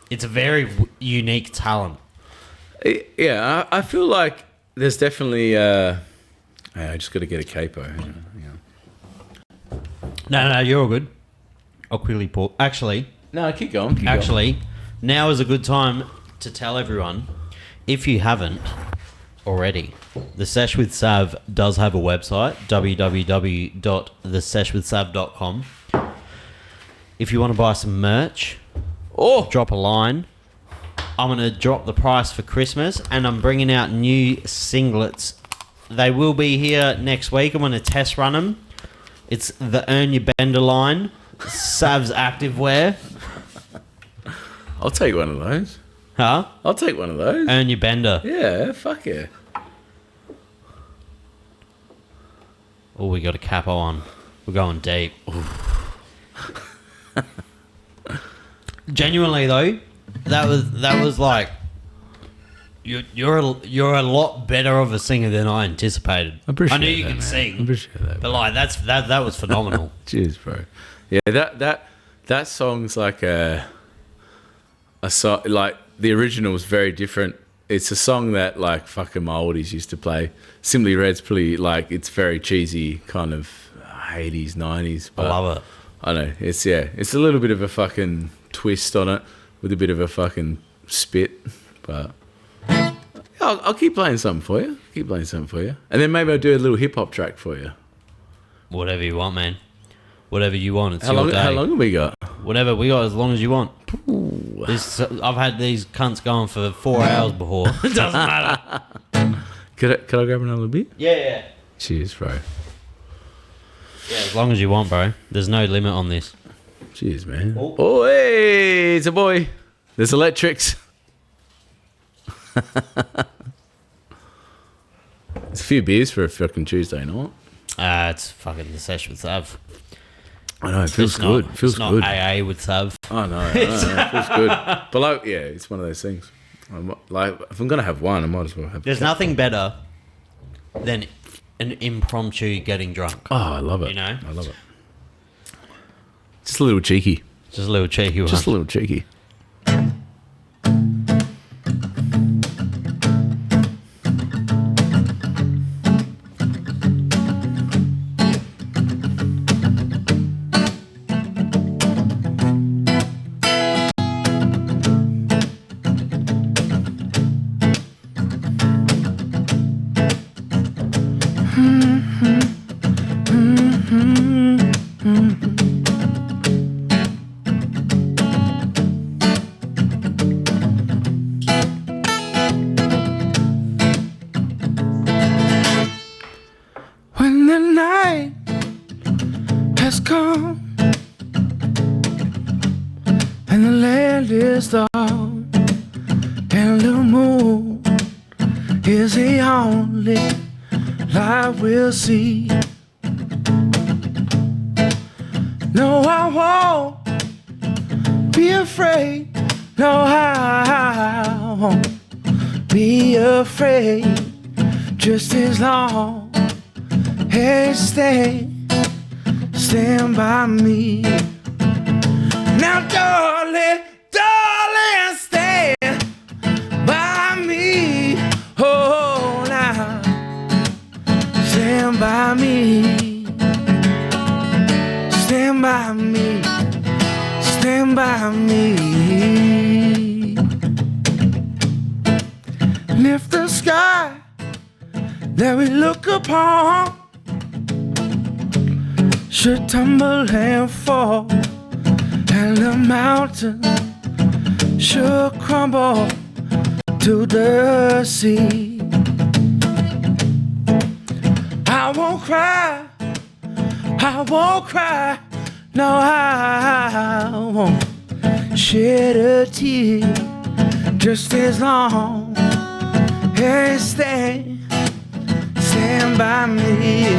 it's a very unique talent. Yeah, I feel like there's definitely. I just got to get a capo. You know. No, you're all good. I'll quickly pause. Actually, No, keep going. now is a good time to tell everyone, if you haven't already, The Sesh with Sav does have a website, www.theseshwithsav.com. If you want to buy some merch, drop a line. I'm going to drop the price for Christmas, and I'm bringing out new singlets. They will be here next week. I'm going to test run them. It's the Earn Your Bender line, Sav's Activewear. I'll take one of those. Huh? I'll take one of those. Earn Your Bender. Yeah, fuck yeah. Oh, we got a capo on. We're going deep. Genuinely though, that was like you're a lot better of a singer than I anticipated. I appreciate I knew you that, could man. sing. I appreciate that. But like that was phenomenal. Cheers, bro. Yeah, that song's like a song, like the original is very different. It's a song that like fucking my oldies used to play. Simply Red's pretty like it's very cheesy kind of 80s, 90s. I love it. I know. It's a little bit of a fucking twist on it with a bit of a fucking spit, but I'll keep playing something for you. And then maybe I'll do a little hip hop track for you. Whatever you want, man. whatever you want. It's How your long? day. How long have we got? Whatever we got, as long as you want. I've had these cunts going for 4 hours before. It doesn't matter. Could I grab another bit? Yeah. Cheers, bro. Yeah, as long as you want, bro. There's no limit on this. Cheers, man. Oh, hey, it's a boy. There's electrics. It's a few beers for a fucking Tuesday night. It's fucking the sesh with Sav. I know, it feels good. It's Feels not good. AA with Sav. I know, it feels good. But like, yeah, it's one of those things. Like, if I'm gonna have one, I might as well have. There's nothing better than an impromptu getting drunk. Oh, I love it. You know? I love it. Just a little cheeky. Just a little cheeky one. Just a little cheeky. When the night has come and the land is dark and the moon is the only light we'll see. No, I won't be afraid. No, I won't be afraid. Just as long as stand by me. Now, darling, darling, stand by me. Oh, now, stand by me. Stand by me. Stand by me. And if the sky that we look upon should tumble and fall, and the mountain should crumble to the sea, I won't cry, I won't cry, no, I won't shed a tear, just as long as stand by me.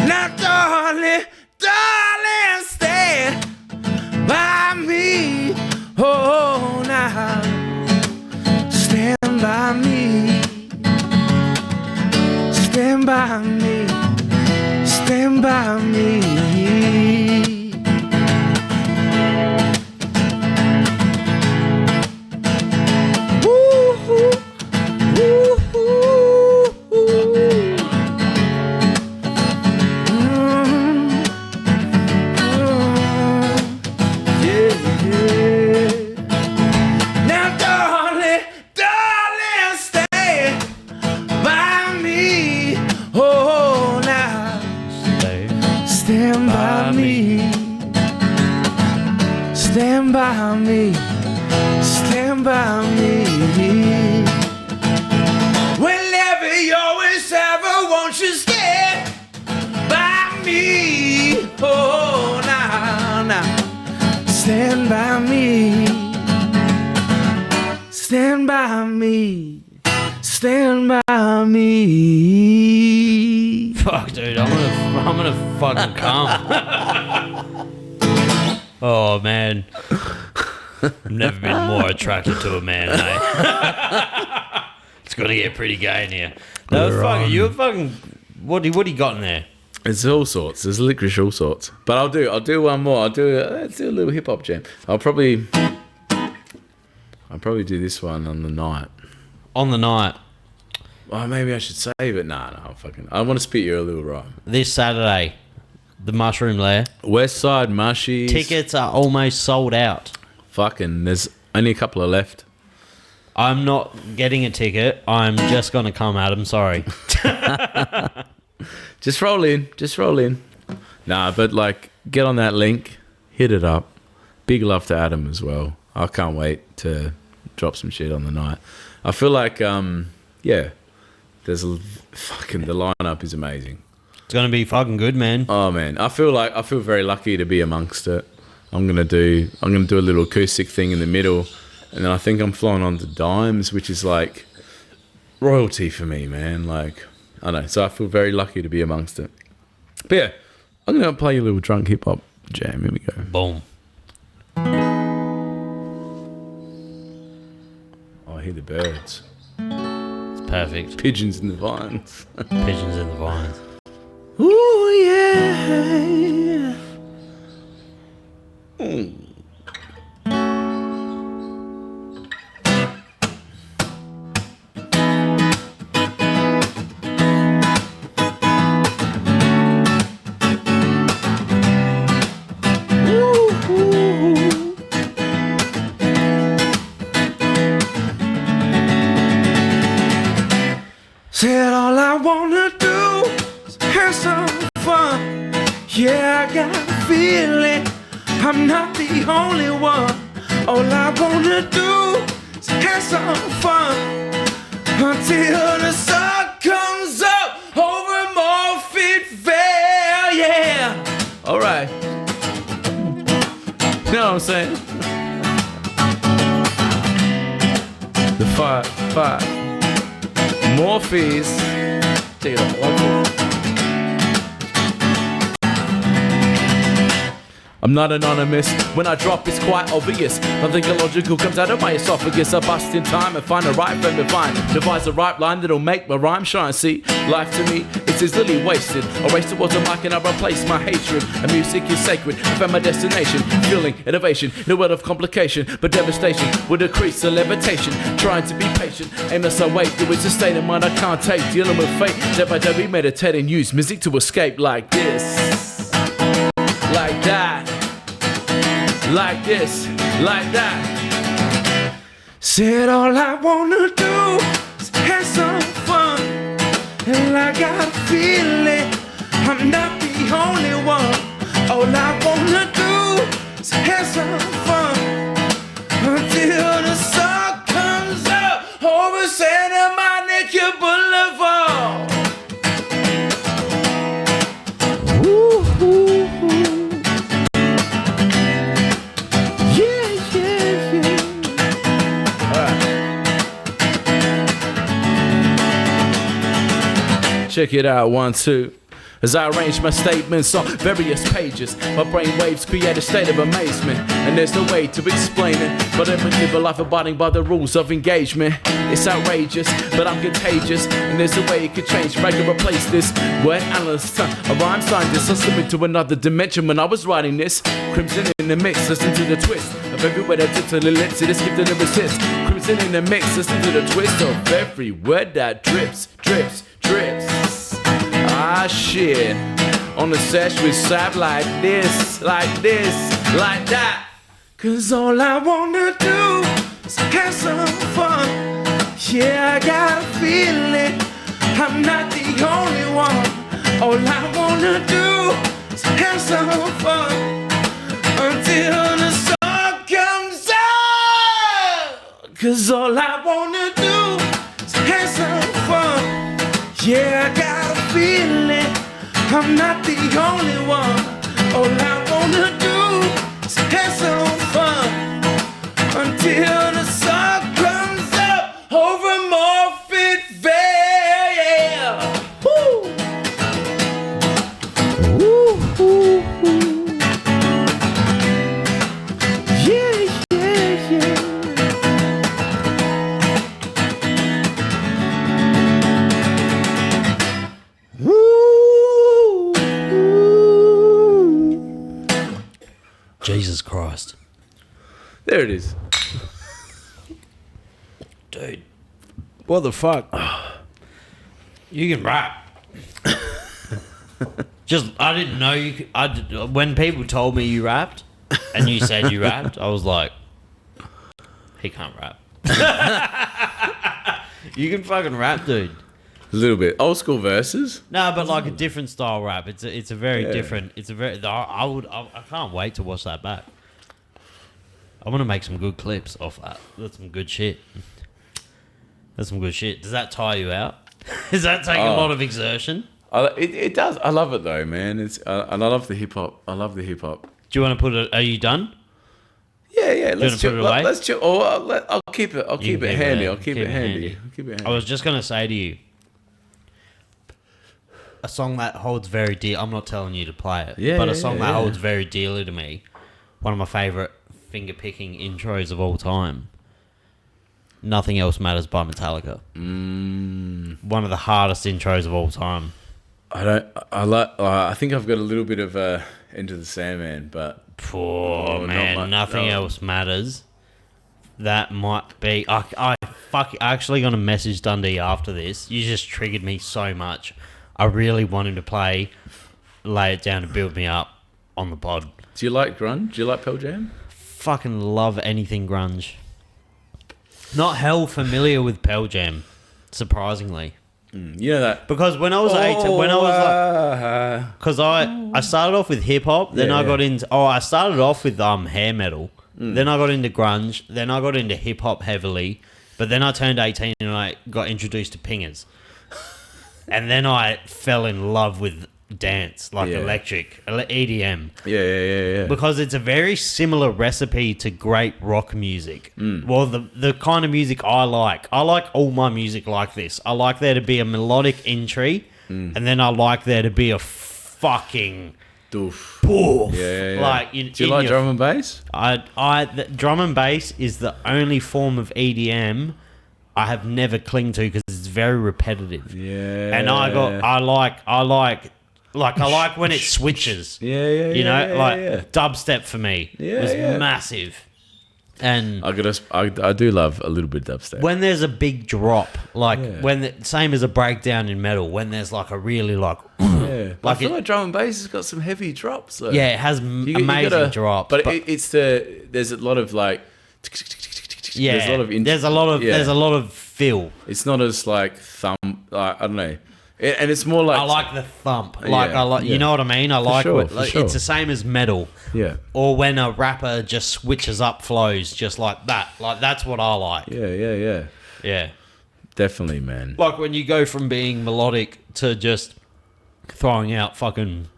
Now, darling, darling, stand by me. Oh, now, stand by me. Stand by me. Stand by me. Stand by me, stand by me. Whenever you're with ever, won't you stand by me? Oh, now, stand by me, stand by me, stand by me. Fuck, dude, I'm gonna fucking come. Oh, man. I've never been more attracted to a man, mate. It's gonna get pretty gay in here. No, fucking, you fucking. What do you got in there? It's all sorts. There's licorice, all sorts. But I'll do one more. Let's do a little hip hop jam. I'll probably do this one on the night. On the night. Oh, maybe I should save it. Nah, I want to spit you a little rhyme. This Saturday, the Mushroom Lair. Westside Mushies. Tickets are almost sold out. Fucking, there's only a couple of left. I'm not getting a ticket. I'm just gonna come, Adam. Sorry. Just roll in. Nah, but like, get on that link, hit it up. Big love to Adam as well. I can't wait to drop some shit on the night. I feel like, yeah, the lineup is amazing. It's gonna be fucking good, man. Oh man, I feel very lucky to be amongst it. I'm gonna do a little acoustic thing in the middle, and then I think I'm flying on to Dimes, which is like royalty for me, man. Like, I don't know. So I feel very lucky to be amongst it. But yeah, I'm gonna play you a little drunk hip hop jam. Here we go. Boom. Oh, I hear the birds. It's perfect. Pigeons in the vines. Pigeons in the vines. Ooh yeah. Said all I wanna do is have some fun. Yeah, I got a feeling I'm not the only one. All I wanna do is have some fun until the sun comes up over Morphine-Vale. Yeah. All right. You know what I'm saying? The fire. Morpheus. Take it off. I'm not anonymous. When I drop, it's quite obvious. Nothing illogical comes out of my esophagus. I bust in time and find the right frame to find. Devise the right line that'll make my rhyme shine. See, life to me, it's as lily wasted. Erased towards a mic and I replace my hatred. And music is sacred. I found my destination. Feeling innovation in a world of complication. But devastation will decrease the levitation. Trying to be patient, aimless I wait. It's a state of mind I can't take. Dealing with fate. Day by day we meditate and use music to escape like this. Like that. Like this, like that. Said all I wanna do is have some fun. And I got a feeling I'm not the only one. All I wanna do is have some fun until the sun comes up over Santa Monica Boulevard. Check it out, 1, 2. As I arrange my statements on various pages, my brain waves create a state of amazement. And there's no way to explain it, but I live a life abiding by the rules of engagement. It's outrageous, but I'm contagious. And there's a way it could change, if I could replace this word analyst, a rhyme scientist. I slipped into another dimension when I was writing this. Crimson in the mix, listen to the twist of every word that dips to the lips. It is give the lyrics hits. Crimson in the mix, listen to the twist of every word that drips, drips, drips. Ah shit, on the sesh we sap like this, like this, like that. Cause all I wanna do is have some fun. Yeah, I got a feeling I'm not the only one. All I wanna do is have some fun until the sun comes up. Cause all I wanna do is have some fun. Yeah, I got a feeling I'm not the only one. All I wanna do is have some fun until the sun comes up over Morphine-Vale. Yeah. Woo. Woo, woo, woo. Yeah, yeah, yeah. Jesus Christ. There it is. Dude. What the fuck? You can rap. Just, I didn't know you could. When people told me you rapped, and you said you rapped, I was like, he can't rap. You can fucking rap, dude. little bit old school verses. No, but like a different style rap. It's a very different. It's a very. I can't wait to watch that back. I want to make some good clips off that. That's some good shit. That's some good shit. Does that tire you out? Does that take a lot of exertion? It does. I love it though, man. And I love the hip hop. I love the hip hop. Do you want to put it? Are you done? Yeah. Let's chill. Let's chill. I'll keep it. I'll keep it handy. I'll keep it handy. I was just gonna say to you, a song that holds very dear. I'm not telling you to play it, but a song that holds very dearly to me. One of my favorite finger picking intros of all time. Nothing Else Matters by Metallica. One of the hardest intros of all time. I think I've got a little bit of Into the Sandman, but man, Nothing Else Matters. That might be. I actually gonna message Dunn D after this. You just triggered me so much. I really want him to play Lay It Down to Build Me Up on the pod. Do you like grunge? Do you like Pearl Jam? Fucking love anything grunge. Not hell familiar with Pearl Jam, surprisingly. You know that because when I was 18, because I started off with hip hop, then I got into I started off with hair metal, then I got into grunge, then I got into hip hop heavily, but then I turned 18 and I got introduced to pingers, and then I fell in love with dance, like electric EDM. Yeah. Because it's a very similar recipe to great rock music. Well, the kind of music I like all my music like this. I like there to be a melodic entry, and then I like there to be a fucking doof. Poof. Yeah. Like, do you like drum and bass? The drum and bass is the only form of EDM I have never clinged to because it's very repetitive. Yeah. And I like when it switches. Yeah. Dubstep for me was massive. And I do love a little bit of dubstep. when there's a big drop, same as a breakdown in metal, when there's like a really like I feel like drum and bass has got some heavy drops though. Yeah, it has amazing drops. But there's a lot of like there's a lot of feel. It's not as like thumb. I don't know. And it's more like I like the thump. You know what I mean? I like sure, it's the same as metal. Yeah. Or when a rapper just switches up flows just like that. Like that's what I like. Yeah. Yeah. Definitely, man. Like when you go from being melodic to just throwing out fucking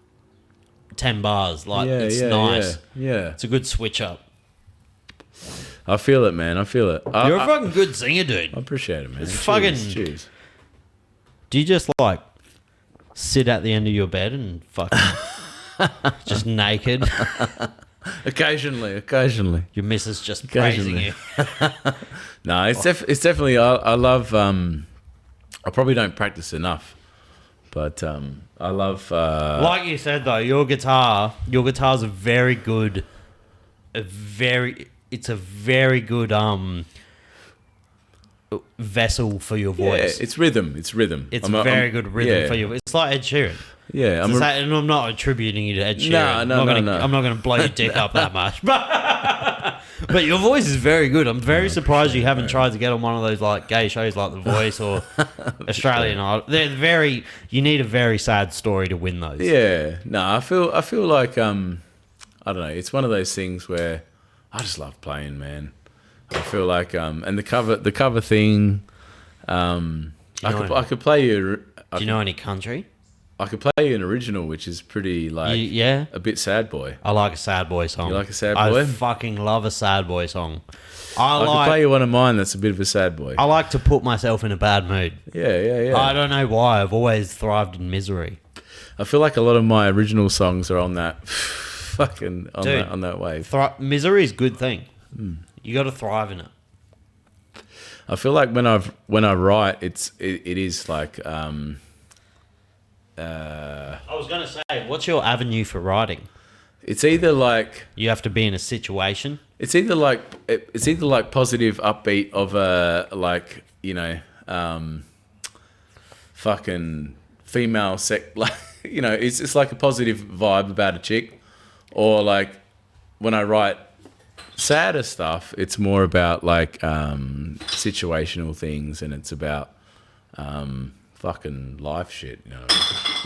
10 bars. Like it's nice. Yeah. It's a good switch up. I feel it, man. I feel it. You're a fucking good singer, dude. I appreciate it, man. It's fucking. Cheers. Do you just like sit at the end of your bed and fucking just naked? Occasionally. Your missus just praising you. No, it's definitely. I love. I probably don't practice enough, but I love. Like you said though, your guitar's a very good. It's a very good vessel for your voice. Yeah, it's rhythm. It's very good rhythm for you. It's like Ed Sheeran. Yeah, and I'm not attributing you to Ed Sheeran. No. I'm not going to blow your dick up that much. But your voice is very good. I'm very surprised you haven't tried to get on one of those like gay shows like The Voice or Australian Idol. You need a very sad story to win those. Yeah. No, I feel like I don't know. It's one of those things where I just love playing, man. I feel like and the cover thing. I could play you. Do you know any country? I could play you an original, which is pretty like a bit sad boy. I like a sad boy song. You like a sad boy? I fucking love a sad boy song. I could play you one of mine that's a bit of a sad boy. I like to put myself in a bad mood. Yeah. I don't know why. I've always thrived in misery. I feel like a lot of my original songs are on that fucking on that wave. Misery is a good thing. You got to thrive in it. I feel like when I write, it is like. I was going to say, what's your avenue for writing? It's either like you have to be in a situation. It's either like positive, upbeat of a like fucking female like it's like a positive vibe about a chick, or like when I write sadder stuff, it's more about like situational things, and it's about fucking life shit, you know,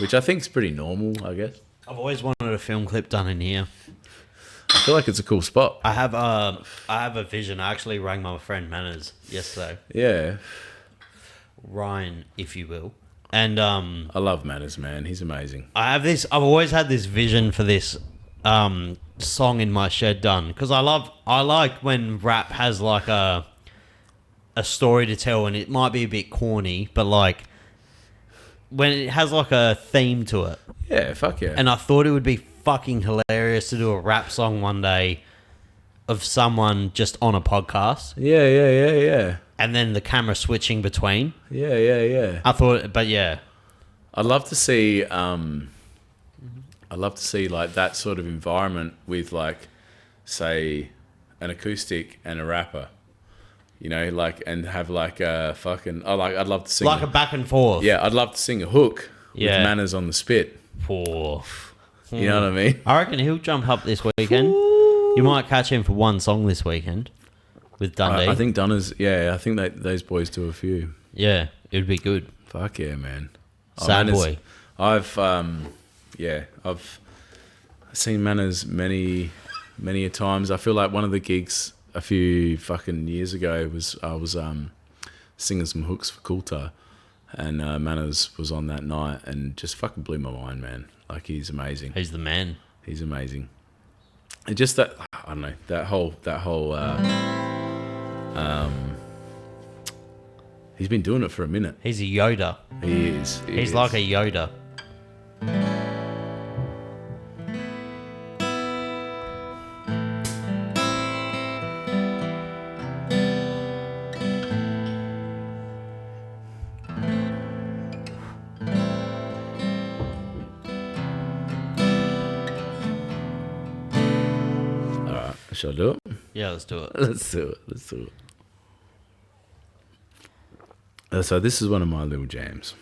which I think is pretty normal, I guess. I've always wanted a film clip done in here. I feel like it's a cool spot. I have a vision. I actually rang my friend Manners yesterday. Yeah. Ryan, if you will. And I love Manners, man. He's amazing. I've always had this vision for this song in my shed done, because I like when rap has like a story to tell, and it might be a bit corny, but like when it has like a theme to it. Yeah, fuck yeah. And I thought it would be fucking hilarious to do a rap song one day of someone just on a podcast. Yeah. And then the camera switching between. Yeah. I thought, but yeah. I'd love to see like that sort of environment with like, say, an acoustic and a rapper. You know, like, and have like a fucking... I'd love to sing... Like a back and forth. Yeah, I'd love to sing a hook with Manners on the spit. For... You know what I mean? I reckon he'll jump up this weekend. You might catch him for one song this weekend with Dunn D. I think Dunn is... Yeah, I think those boys do a few. Yeah, it'd be good. Fuck yeah, man. Sad boy. I've seen Manners many a times. I feel like one of the gigs a few fucking years ago was I was singing some hooks for Coulter, and Manners was on that night and just fucking blew my mind, man. Like, he's amazing. He's the man. He's amazing. And just that, I don't know, that whole he's been doing it for a minute. He's a Yoda. He is. He's like a Yoda. Shall I do it? Yeah, let's do it. Let's do it. So this is one of my little jams.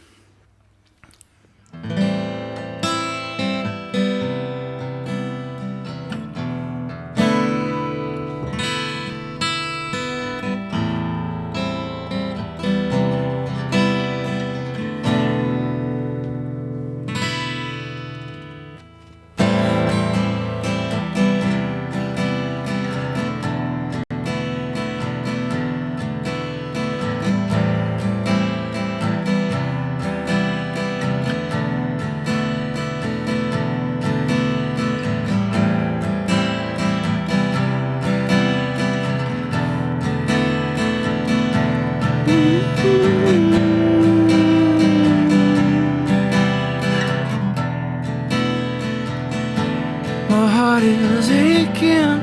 My heart is aching.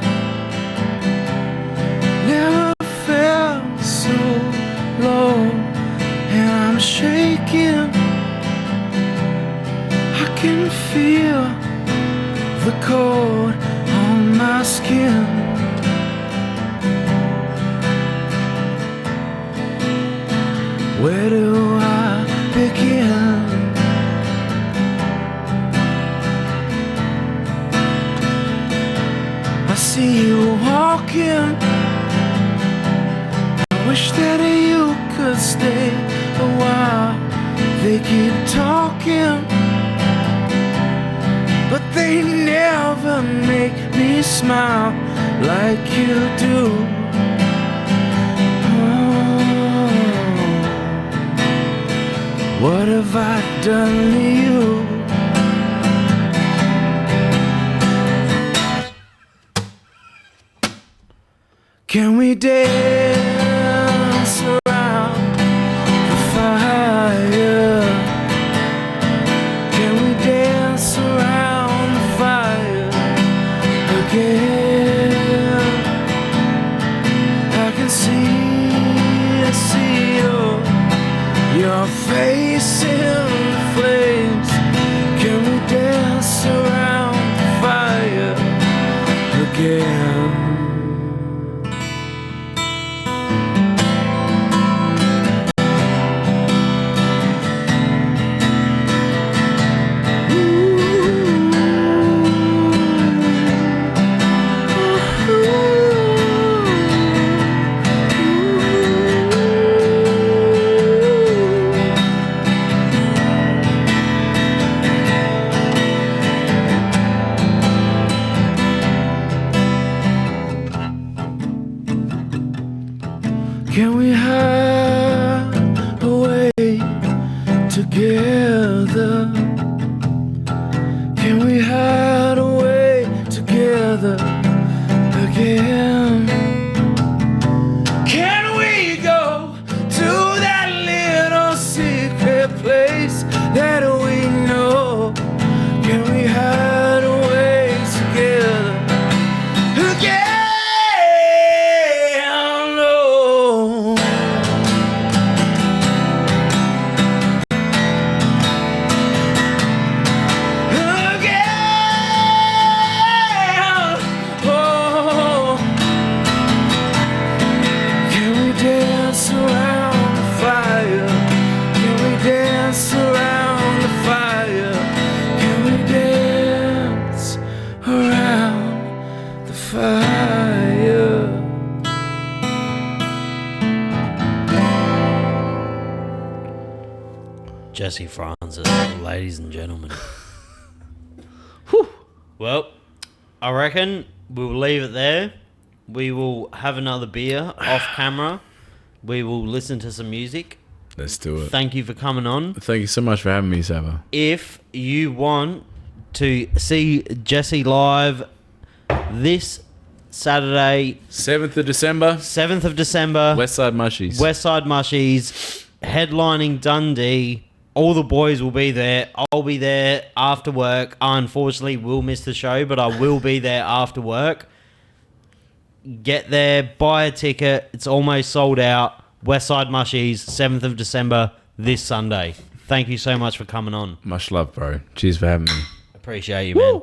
Never felt so low, and I'm shaking. I can feel the cold on my skin. Where do I begin? I see you walking. I wish that you could stay a while. They keep talking, but they never make me smile like you do. Oh, what have I done to you? Can we dance around the fire? Can we dance around the fire again? I can see your face in the flames. Can we dance around the fire again? Can we hide away together? Can we hide away together again? Can we go to that little secret place that we know? Can we hide away together again? No. Again. Oh. Can we dance around the fire? Can we dance around the fire? Can we dance around the fire? Jesse Francis, ladies and gentlemen. Well, I reckon we'll leave it there. We will have another beer off camera. We will listen to some music. Let's do it. Thank you for coming on. Thank you so much for having me, Saba. If you want to see Jesse live this Saturday, 7th of December, 7th of December, Westside Mushies. Westside Mushies, headlining Dunn D. All the boys will be there. I'll be there after work. I unfortunately will miss the show, but I will be there after work. Get there, buy a ticket. It's almost sold out. Westside Mushies, 7th of December, this Sunday. Thank you so much for coming on. Much love, bro. Cheers for having me. Appreciate you, man.